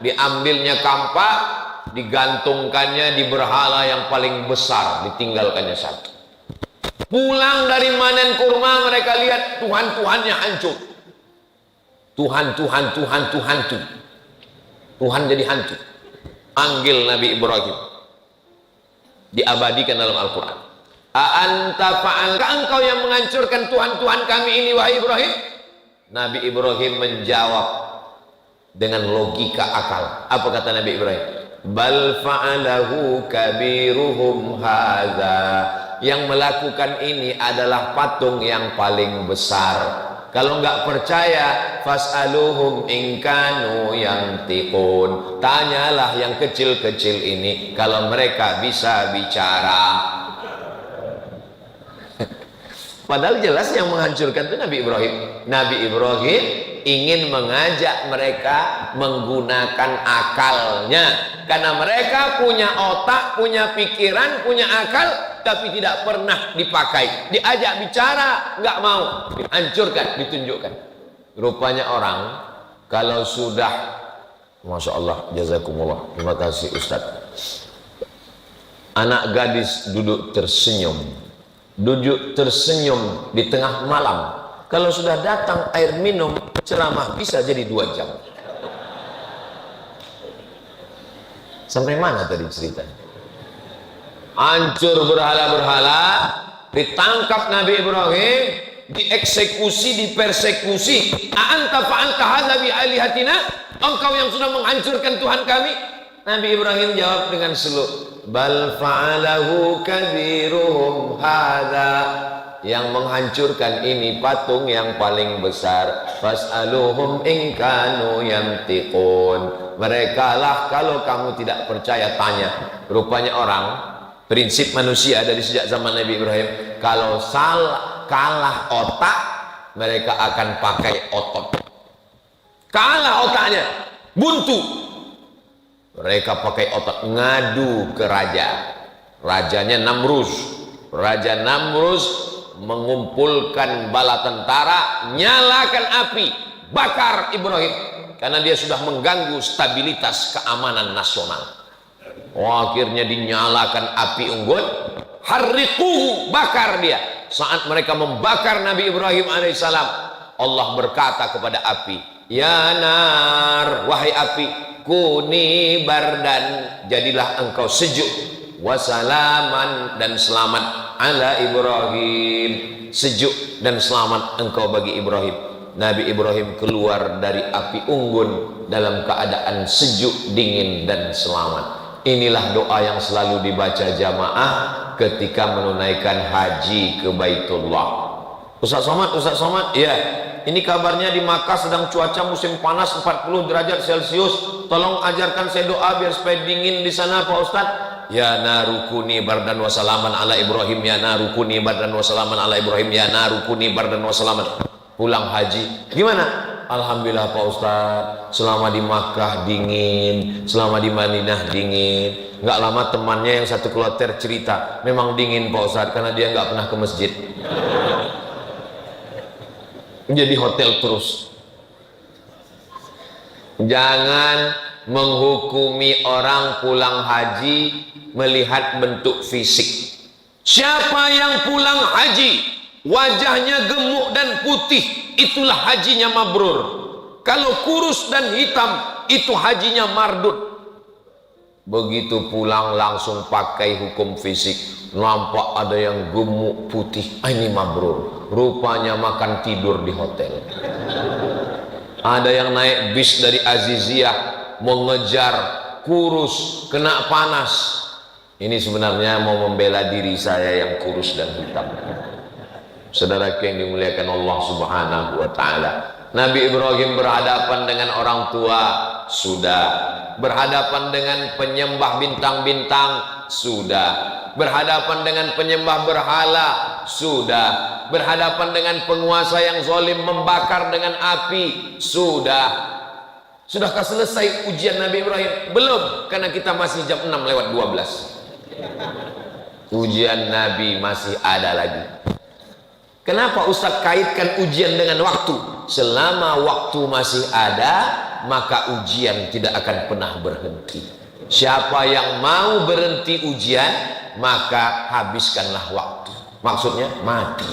diambilnya kampak, digantungkannya di berhala yang paling besar, ditinggalkannya satu. Pulang dari manen kurma, mereka lihat Tuhan-Tuhannya hancur. Tuhan jadi hantu. Panggil Nabi Ibrahim, diabadikan dalam Al-Quran. A'anta fa'alka, engkau yang menghancurkan Tuhan-Tuhan kami ini, wahai Ibrahim? Nabi Ibrahim menjawab dengan logika akal. Apa kata Nabi Ibrahim? Bal fa'alahu kabiruhum hadza. Yang melakukan ini adalah patung yang paling besar. Kalau nggak percaya, fas'aluhum in kanu yantiqun. Tanyalah yang kecil-kecil ini kalau mereka bisa bicara. Padahal jelas yang menghancurkan itu Nabi Ibrahim. Nabi Ibrahim ingin mengajak mereka menggunakan akalnya. Karena mereka punya otak, punya pikiran, punya akal, tapi tidak pernah dipakai. Diajak bicara, nggak mau. Dihancurkan, ditunjukkan. Rupanya orang, kalau sudah, Masya Allah, jazakumullah, terima kasih Ustaz. Anak gadis duduk tersenyum di tengah malam. Kalau sudah datang air minum, ceramah bisa jadi 2 jam. Sampai mana tadi ceritanya? Hancur berhala-berhala, ditangkap Nabi Ibrahim, dieksekusi, dipersekusi. A'anta fa'alta hadza bi alihatina? Engkau yang sudah menghancurkan Tuhan kami? Nabi Ibrahim jawab dengan slow, bal fa'alahu kabiruhum hadza. Yang menghancurkan ini patung yang paling besar. Fas'aluhum in kanu yantiqun. Mereka lah, kalau kamu tidak percaya tanya. Rupanya orang, prinsip manusia dari sejak zaman Nabi Ibrahim, kalau kalah otak, mereka akan pakai otot. Kalah otaknya, buntu, mereka pakai otot, ngadu ke raja. Rajanya Namrus. Raja Namrus mengumpulkan bala tentara, nyalakan api, bakar Ibrahim, karena dia sudah mengganggu stabilitas keamanan nasional. Akhirnya dinyalakan api unggun, harriquhu, bakar dia. Saat mereka membakar Nabi Ibrahim alaihissalam, Allah berkata kepada api, ya nar, wahai api, kuni bardan, jadilah engkau sejuk, wasalaman, dan selamat, ala Ibrahim, sejuk dan selamat engkau bagi Ibrahim. Nabi Ibrahim keluar dari api unggun dalam keadaan sejuk, dingin, dan selamat. Inilah doa yang selalu dibaca jamaah ketika menunaikan haji ke Baitullah. Ustaz Somad, ya, ini kabarnya di Makkah sedang cuaca musim panas 40 derajat Celcius. Tolong ajarkan saya doa biar supaya dingin di sana Pak Ustaz. Ya narukuni bardan wasalaman ala Ibrahim, ya narukuni bardan wasalaman ala Ibrahim, ya narukuni bardan wasalaman. Pulang haji, gimana? Alhamdulillah Pak Ustadz, selama di Makkah dingin, selama di Madinah dingin. Nggak lama temannya yang satu kloter cerita, memang dingin Pak Ustadz karena dia nggak pernah ke masjid. Jadi hotel terus. Jangan menghukumi orang pulang haji melihat bentuk fisik. Siapa yang pulang haji wajahnya gemuk dan putih, itulah hajinya mabrur. Kalau kurus dan hitam, itu hajinya mardut. Begitu pulang langsung pakai hukum fisik, nampak ada yang gemuk putih, ini mabrur, rupanya makan tidur di hotel. Ada yang naik bis dari Aziziyah mengejar kurus, kena panas. Ini sebenarnya mau membela diri saya yang kurus dan hitam. Saudara yang dimuliakan Allah Subhanahu wa taala. Nabi Ibrahim berhadapan dengan orang tua, sudah. Berhadapan dengan penyembah bintang-bintang, sudah. Berhadapan dengan penyembah berhala, sudah. Berhadapan dengan penguasa yang zalim membakar dengan api, sudah. Sudahkah selesai ujian Nabi Ibrahim? Belum, karena kita masih jam 6:12. Ujian Nabi masih ada lagi. Kenapa Ustaz kaitkan ujian dengan waktu? Selama waktu masih ada, maka ujian tidak akan pernah berhenti. Siapa yang mau berhenti ujian, maka habiskanlah waktu. Maksudnya mati.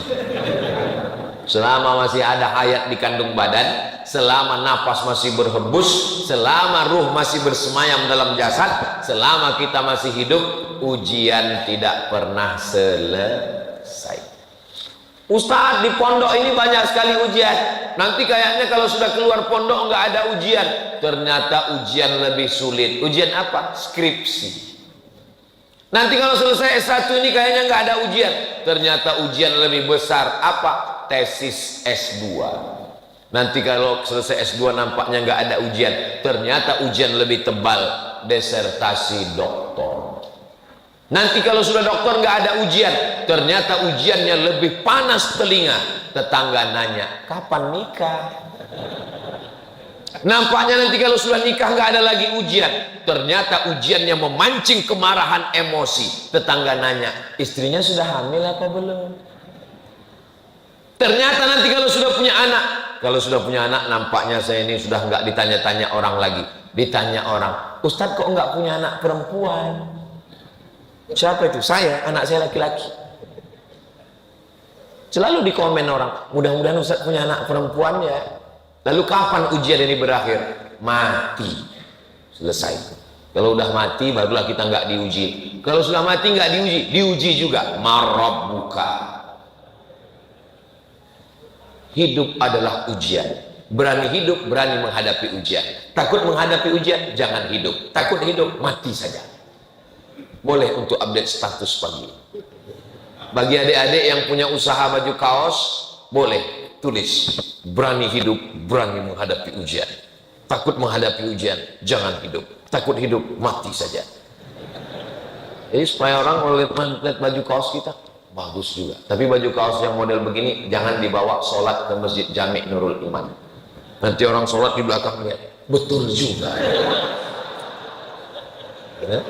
Selama masih ada hayat di kandung badan, selama nafas masih berhembus, selama ruh masih bersemayam dalam jasad, selama kita masih hidup, ujian tidak pernah selesai. Ustaz, di pondok ini banyak sekali ujian. Nanti kayaknya kalau sudah keluar pondok nggak ada ujian. Ternyata ujian lebih sulit. Ujian apa? Skripsi. Nanti kalau selesai S1 ini kayaknya nggak ada ujian. Ternyata ujian lebih besar. Apa? Tesis S2. Nanti kalau selesai S2 nampaknya nggak ada ujian. Ternyata ujian lebih tebal. Disertasi doktor. Nanti kalau sudah dokter nggak ada ujian, ternyata ujiannya lebih panas telinga. Tetangga nanya, kapan nikah? Nampaknya nanti kalau sudah nikah nggak ada lagi ujian, ternyata ujiannya memancing kemarahan emosi. Tetangga nanya, istrinya sudah hamil apa belum? Ternyata nanti kalau sudah punya anak, nampaknya saya ini sudah nggak ditanya-tanya orang lagi. Ditanya orang, Ustadz kok nggak punya anak perempuan? Siapa itu? Saya, anak saya laki-laki. Selalu di komen orang, mudah-mudahan Ustaz punya anak perempuan ya. Lalu kapan ujian ini berakhir? Mati. Selesai. Kalau udah mati barulah kita nggak diuji. Kalau sudah mati nggak diuji, diuji juga. Marabbuka. Hidup adalah ujian. Berani hidup, berani menghadapi ujian. Takut menghadapi ujian, jangan hidup. Takut hidup, mati saja. Boleh untuk update status pagi. Bagi adik-adik yang punya usaha baju kaos, boleh tulis berani hidup, berani menghadapi ujian. Takut menghadapi ujian, jangan hidup. Takut hidup, mati saja. Jadi supaya orang kalau lihat baju kaos kita bagus juga. Tapi baju kaos yang model begini jangan dibawa sholat ke Masjid Jami' Nurul Iman. Nanti orang sholat di belakang lihat, betul juga. Ya?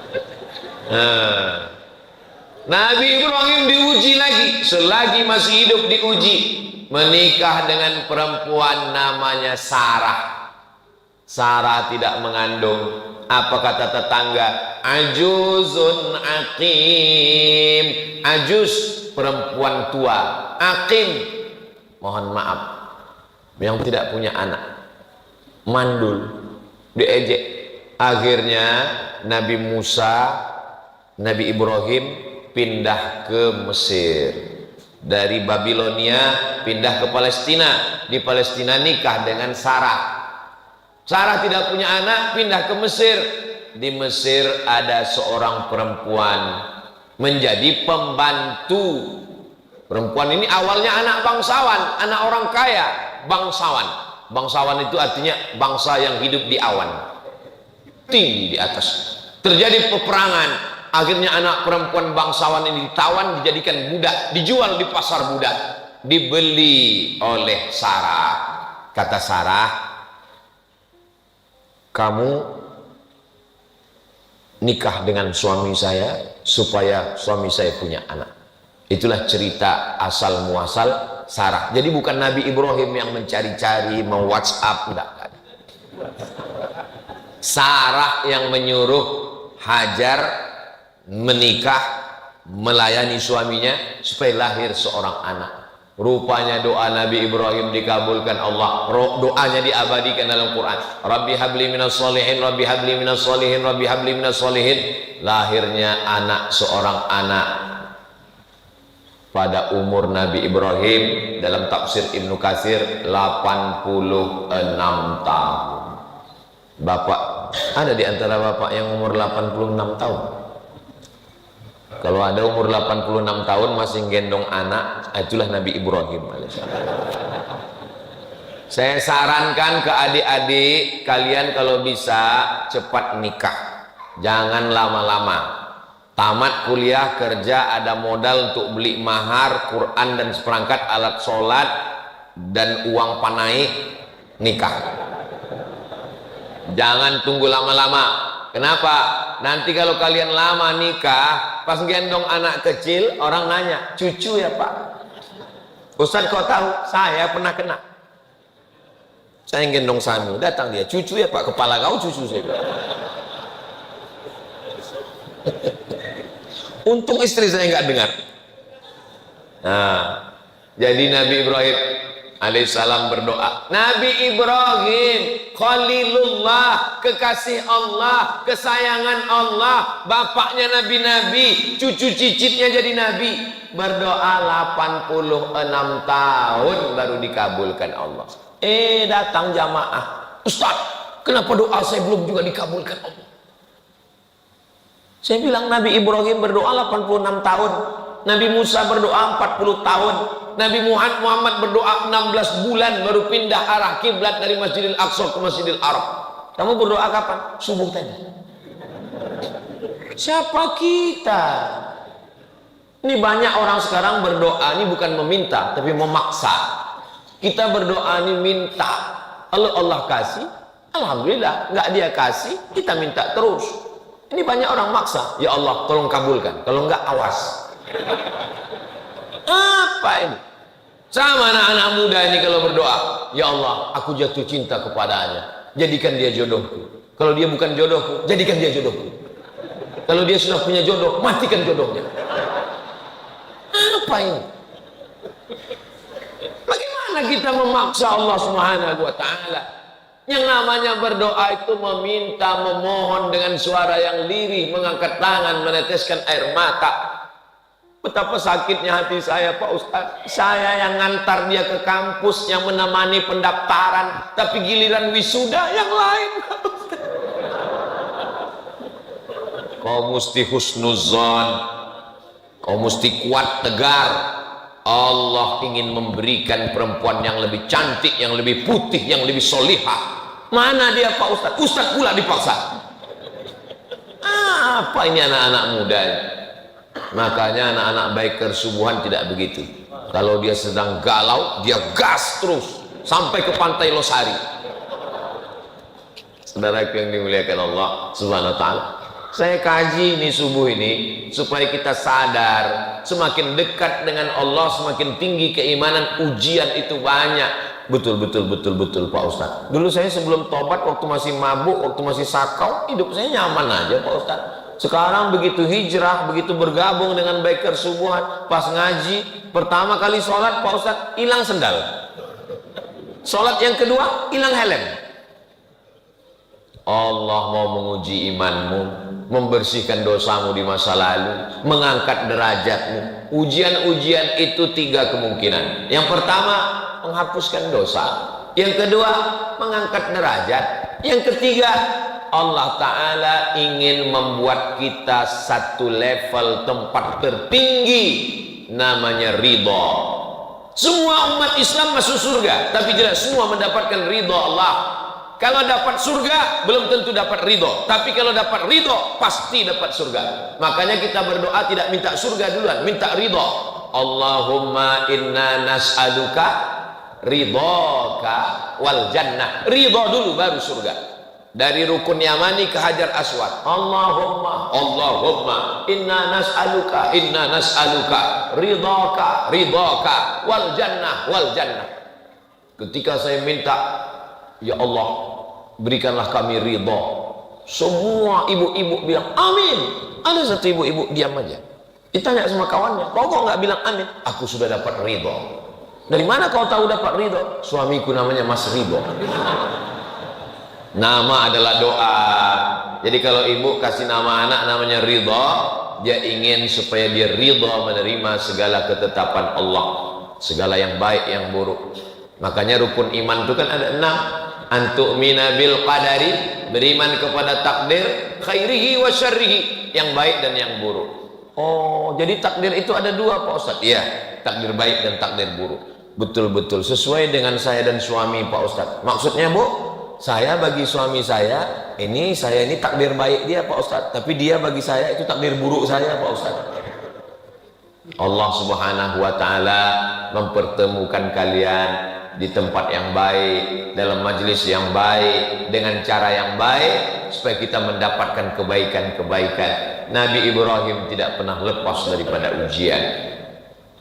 Nah, Nabi Ibrahim diuji lagi. Selagi masih hidup diuji. Menikah dengan perempuan namanya Sarah. Sarah tidak mengandung. Apa kata tetangga? Ajuzun aqim. Ajuz, perempuan tua. Aqim, mohon maaf, yang tidak punya anak. Mandul, diejek. Akhirnya Nabi Musa, Nabi Ibrahim pindah ke Mesir. Dari Babilonia pindah ke Palestina. Di Palestina nikah dengan Sarah. Sarah tidak punya anak, pindah ke Mesir. Di Mesir ada seorang perempuan menjadi pembantu. Perempuan ini awalnya anak bangsawan, anak orang kaya, bangsawan. Bangsawan itu artinya bangsa yang hidup di awan, tinggi di atas. Terjadi peperangan. Akhirnya anak perempuan bangsawan ini ditawan, dijadikan budak, dijual di pasar budak, dibeli oleh Sarah. Kata Sarah, kamu nikah dengan suami saya supaya suami saya punya anak. Itulah cerita asal muasal Sarah. Jadi bukan Nabi Ibrahim yang mencari-cari, WhatsApp, enggak. Sarah yang menyuruh Hajar menikah, melayani suaminya supaya lahir seorang anak. Rupanya doa Nabi Ibrahim dikabulkan Allah. Doanya diabadikan dalam Quran. Rabbi habli minas solihin, Rabbi habli minas solihin, Rabbi habli minas solihin. Lahirnya anak, seorang anak pada umur Nabi Ibrahim, dalam tafsir Ibnu Katsir 86 tahun. Bapak Ada di antara bapak yang umur 86 tahun? Kalau ada umur 86 tahun masih gendong anak, itulah Nabi Ibrahim alaihissalam. Saya sarankan ke adik-adik kalian kalau bisa cepat nikah, jangan lama-lama. Tamat kuliah, kerja, ada modal untuk beli mahar, Quran dan seperangkat alat sholat dan uang panai, nikah. Jangan tunggu lama-lama. Kenapa? Nanti kalau kalian lama nikah, pas gendong anak kecil, orang nanya, cucu ya Pak? Ustaz kau tahu? Saya pernah kena. Saya gendong Sanu, datang dia, cucu ya Pak? Kepala kau cucu saya. Untung istri saya nggak dengar. Nah, jadi Nabi Ibrahim alaihissalam berdoa. Nabi Ibrahim Khalilullah, kekasih Allah, kesayangan Allah, bapaknya nabi-nabi, cucu cicitnya jadi nabi, berdoa 86 tahun baru dikabulkan Allah. Datang jamaah, Ustaz, kenapa doa saya belum juga dikabulkan Allah? Saya bilang Nabi Ibrahim berdoa 86 tahun, Nabi Musa berdoa 40 tahun, Nabi Muhammad berdoa 16 bulan baru pindah arah kiblat dari Masjidil Aqsa ke Masjidil Arab. Kamu berdoa kapan? Subuh tadi. Siapa kita? Ini banyak orang sekarang berdoa ini bukan meminta tapi memaksa. Kita berdoa ini minta. Kalau Allah kasih, alhamdulillah. Nggak dia kasih, kita minta terus. Ini banyak orang maksa. Ya Allah, tolong kabulkan. Kalau enggak, awas. Apa ini? Sama anak-anak muda ini kalau berdoa, ya Allah, aku jatuh cinta kepadanya, jadikan dia jodohku. Kalau dia bukan jodohku, jadikan dia jodohku. Kalau dia sudah punya jodoh, matikan jodohnya. Apa ini? Bagaimana kita memaksa Allah Subhanahu wa Ta'ala? Yang namanya berdoa itu meminta, memohon dengan suara yang lirih, mengangkat tangan, meneteskan air mata. Betapa sakitnya hati saya Pak Ustaz. Saya yang ngantar dia ke kampus, yang menemani pendaftaran, tapi giliran wisuda yang lain. Kau mesti husnuzon, kau mesti kuat tegar. Allah ingin memberikan perempuan yang lebih cantik, yang lebih putih, yang lebih solihah. Mana dia Pak Ustaz? Ustaz pula dipaksa. Apa ini anak-anak muda ini? Makanya anak-anak baik kesubuhan tidak begitu. Kalau dia sedang galau, dia gas terus sampai ke pantai Losari. Saudaraku yang dimuliakan Allah Subhanahu wa Ta'ala, saya kaji ini subuh ini supaya kita sadar, semakin dekat dengan Allah semakin tinggi keimanan, ujian itu banyak. Betul Pak Ustaz. Dulu saya sebelum tobat, waktu masih mabuk, waktu masih sakau, hidup saya nyaman aja Pak Ustaz. Sekarang begitu hijrah, begitu bergabung dengan biker subuhan, pas ngaji, pertama kali sholat Pak Ustaz, hilang sendal. Sholat yang kedua, hilang helm. Allah mau menguji imanmu, membersihkan dosamu di masa lalu, mengangkat derajatmu. Ujian-ujian itu 3 kemungkinan. Yang pertama, menghapuskan dosa. Yang kedua, mengangkat derajat. Yang ketiga, Allah Ta'ala ingin membuat kita satu level tempat tertinggi, namanya ridho. Semua umat Islam masuk surga, tapi tidak semua mendapatkan ridho Allah. Kalau dapat surga, belum tentu dapat ridho. Tapi kalau dapat ridho, pasti dapat surga. Makanya kita berdoa tidak minta surga duluan, minta ridho. Allahumma inna nas'aluka ridhoka wal jannah. Ridho dulu baru surga. Dari rukun Yamani ke Hajar Aswad, Allahumma inna nas'aluka ridhoka wal jannah. Ketika saya minta, ya Allah, berikanlah kami ridho, semua ibu-ibu bilang amin. Ada satu ibu-ibu diam aja, ditanya sama kawannya, kok nggak bilang amin? Aku sudah dapat ridho. Dari mana kau tahu dapat ridho? Suamiku namanya Mas Ridho. Nama adalah doa. Jadi kalau ibu kasih nama anak namanya ridho, dia ingin supaya dia ridho menerima segala ketetapan Allah, segala yang baik yang buruk. Makanya rukun iman itu kan ada 6. Antu'mina bil qadari, beriman kepada takdir, khairihi wa syarrihi, yang baik dan yang buruk. Oh, jadi takdir itu ada dua Pak Ustadz? Iya, takdir baik dan takdir buruk. Betul-betul sesuai dengan saya dan suami Pak Ustadz. Maksudnya Bu, saya bagi suami saya ini takdir baik dia Pak Ustadz, tapi dia bagi saya itu takdir buruk saya Pak Ustadz. Allah Subhanahu wa Ta'ala mempertemukan kalian di tempat yang baik, dalam majelis yang baik, dengan cara yang baik, supaya kita mendapatkan kebaikan-kebaikan. Nabi Ibrahim tidak pernah lepas daripada ujian.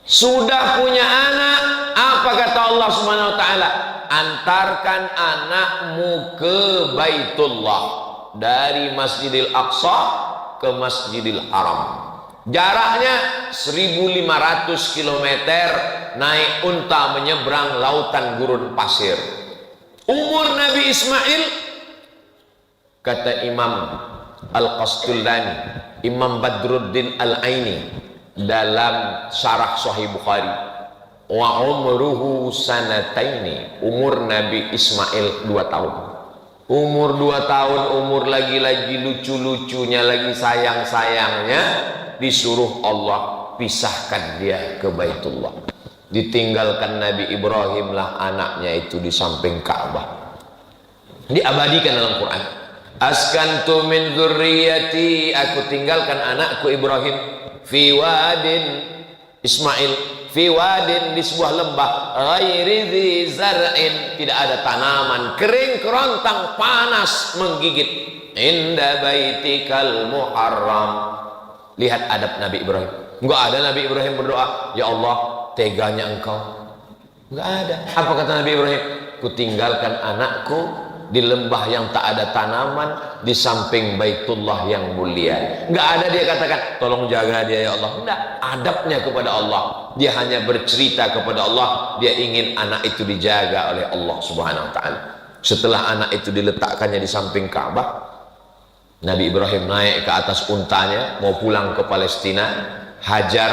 Sudah punya anak, apa kata Allah Subhanahu wa Ta'ala? Antarkan anakmu ke Baitullah, dari Masjidil Aqsa ke Masjidil Haram. Jaraknya 1500 km, naik unta menyeberang lautan gurun pasir. Umur Nabi Ismail, kata Imam Al-Qastullani, Imam Badruddin Al-Aini dalam syarah Sahih Bukhari, wa umruhu sanataini, umur Nabi Ismail 2 tahun. Umur 2 tahun, umur lagi-lagi lucu-lucunya, lagi sayang-sayangnya, disuruh Allah pisahkan dia ke Baitullah. Ditinggalkan Nabi Ibrahim lah anaknya itu di samping Ka'bah. Diabadikan dalam Quran. Askantu min dzurriyyati, aku tinggalkan anakku Ibrahim fi wadin, Ismail fi wadin, di sebuah lembah, ghairi dzi zar'in, tidak ada tanaman, kering kerontang, panas menggigit, inda baitikal muharram. Lihat adab Nabi Ibrahim. Enggak ada Nabi Ibrahim berdoa, ya Allah teganya engkau. Enggak ada. Apa kata Nabi Ibrahim? Kutinggalkan anakku di lembah yang tak ada tanaman, di samping Baitullah yang mulia. Enggak ada dia katakan tolong jaga dia ya Allah. Enggak. Adabnya kepada Allah, dia hanya bercerita kepada Allah, dia ingin anak itu dijaga oleh Allah Subhanahu wa Ta'ala. Setelah anak itu diletakkannya di samping Ka'bah, Nabi Ibrahim naik ke atas untanya mau pulang ke Palestina. Hajar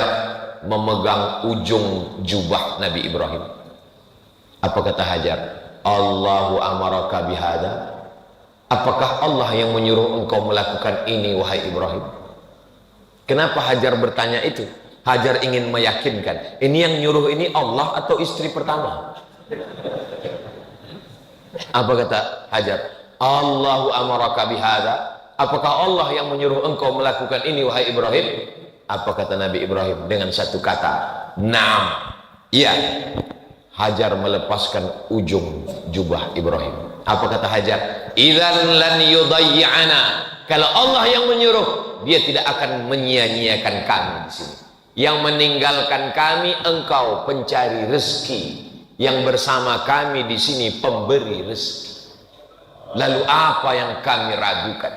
memegang ujung jubah Nabi Ibrahim. Apa kata Hajar? Allahu amaraka bihada, apakah Allah yang menyuruh engkau melakukan ini wahai Ibrahim? Kenapa Hajar bertanya itu? Hajar ingin meyakinkan, ini yang nyuruh ini Allah atau istri pertama? Apa kata Hajar? Allahu amaraka bihada, apakah Allah yang menyuruh engkau melakukan ini wahai Ibrahim? Apa kata Nabi Ibrahim dengan satu kata? Naam. Iya. Hajar melepaskan ujung jubah Ibrahim. Apa kata Hajar? Idzan lan yudayyi'ana. Kalau Allah yang menyuruh, dia tidak akan menyia-nyiakan kami di sini. Yang meninggalkan kami engkau pencari rezeki, yang bersama kami di sini pemberi rezeki. Lalu apa yang kami ragukan?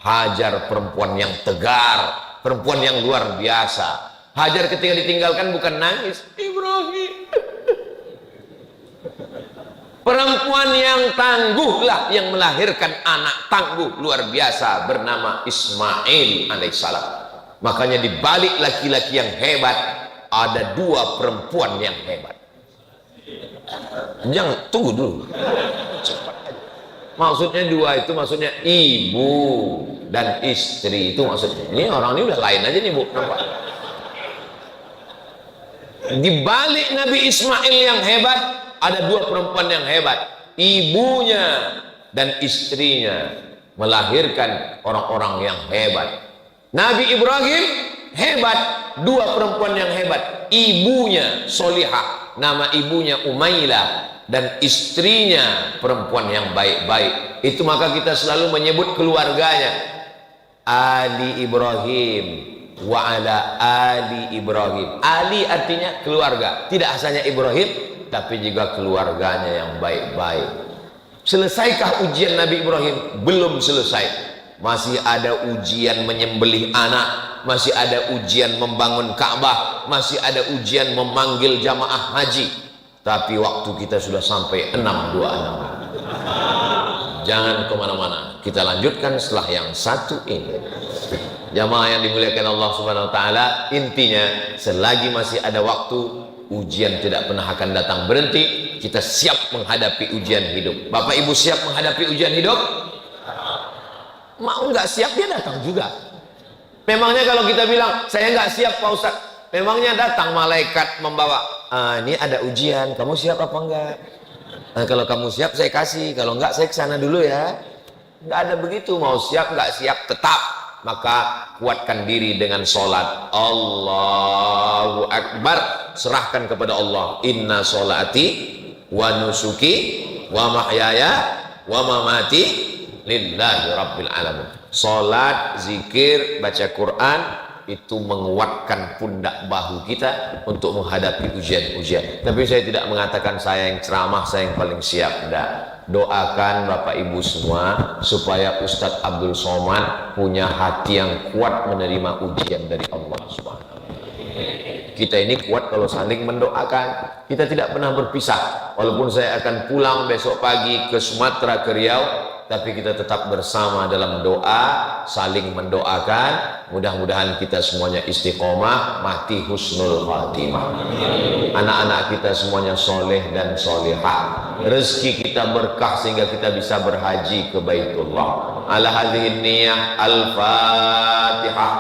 Hajar perempuan yang tegar, perempuan yang luar biasa. Hajar ketika ditinggalkan bukan nangis, Ibrahim. Perempuan yang tangguhlah yang melahirkan anak tangguh luar biasa bernama Ismail alaihissalam. Makanya di balik laki-laki yang hebat ada dua perempuan yang hebat. Jangan tunggu dulu. Cepat aja. Maksudnya dua itu maksudnya ibu dan istri, itu maksudnya. Ini orang ini udah lain aja nih Bu, nampak. Di balik Nabi Ismail yang hebat ada dua perempuan yang hebat. Ibunya dan istrinya melahirkan orang-orang yang hebat. Nabi Ibrahim hebat, dua perempuan yang hebat. Ibunya solihah, nama ibunya Umailah, dan istrinya perempuan yang baik-baik. Itu maka kita selalu menyebut keluarganya Ali Ibrahim wa ala Ali Ibrahim. Ali artinya keluarga, tidak hanya Ibrahim tapi juga keluarganya yang baik-baik. Selesaikah ujian Nabi Ibrahim? Belum selesai. Masih ada ujian menyembelih anak, masih ada ujian membangun Ka'bah, masih ada ujian memanggil jamaah haji. Tapi waktu kita sudah sampai 626. Jangan kemana-mana, kita lanjutkan setelah yang satu ini. Jamaah yang dimuliakan Allah Subhanahu wa Ta'ala, intinya selagi masih ada waktu, ujian tidak pernah akan datang berhenti. Kita siap menghadapi ujian hidup. Bapak Ibu siap menghadapi ujian hidup? Mau nggak siap dia datang juga. Memangnya kalau kita bilang saya nggak siap Pak Ustadz, memangnya datang malaikat membawa, ini ada ujian, kamu siap apa enggak? Kalau kamu siap saya kasih, kalau enggak saya kesana dulu ya. Nggak ada begitu, mau siap nggak siap tetap. Maka kuatkan diri dengan sholat. Allahu Akbar, serahkan kepada Allah. Inna sholati wa nusuki wa mahyaya wa mamati lillahi rabbil alamin. Sholat, zikir, baca Quran itu menguatkan pundak bahu kita untuk menghadapi ujian-ujian. Tapi saya tidak mengatakan saya yang ceramah, saya yang paling siap. Tidak. Doakan Bapak Ibu semua supaya Ustadz Abdul Somad punya hati yang kuat menerima ujian dari Allah Subhanahu. Kita ini kuat kalau saling mendoakan. Kita tidak pernah berpisah. Walaupun saya akan pulang besok pagi ke Sumatera, ke Riau, tapi kita tetap bersama dalam doa, saling mendoakan. Mudah-mudahan kita semuanya istiqomah, mati husnul khatimah. Anak-anak kita semuanya soleh dan solehah. Rezeki kita berkah sehingga kita bisa berhaji ke Baitullah. Ala hadhihi niyah, al-Fatihah.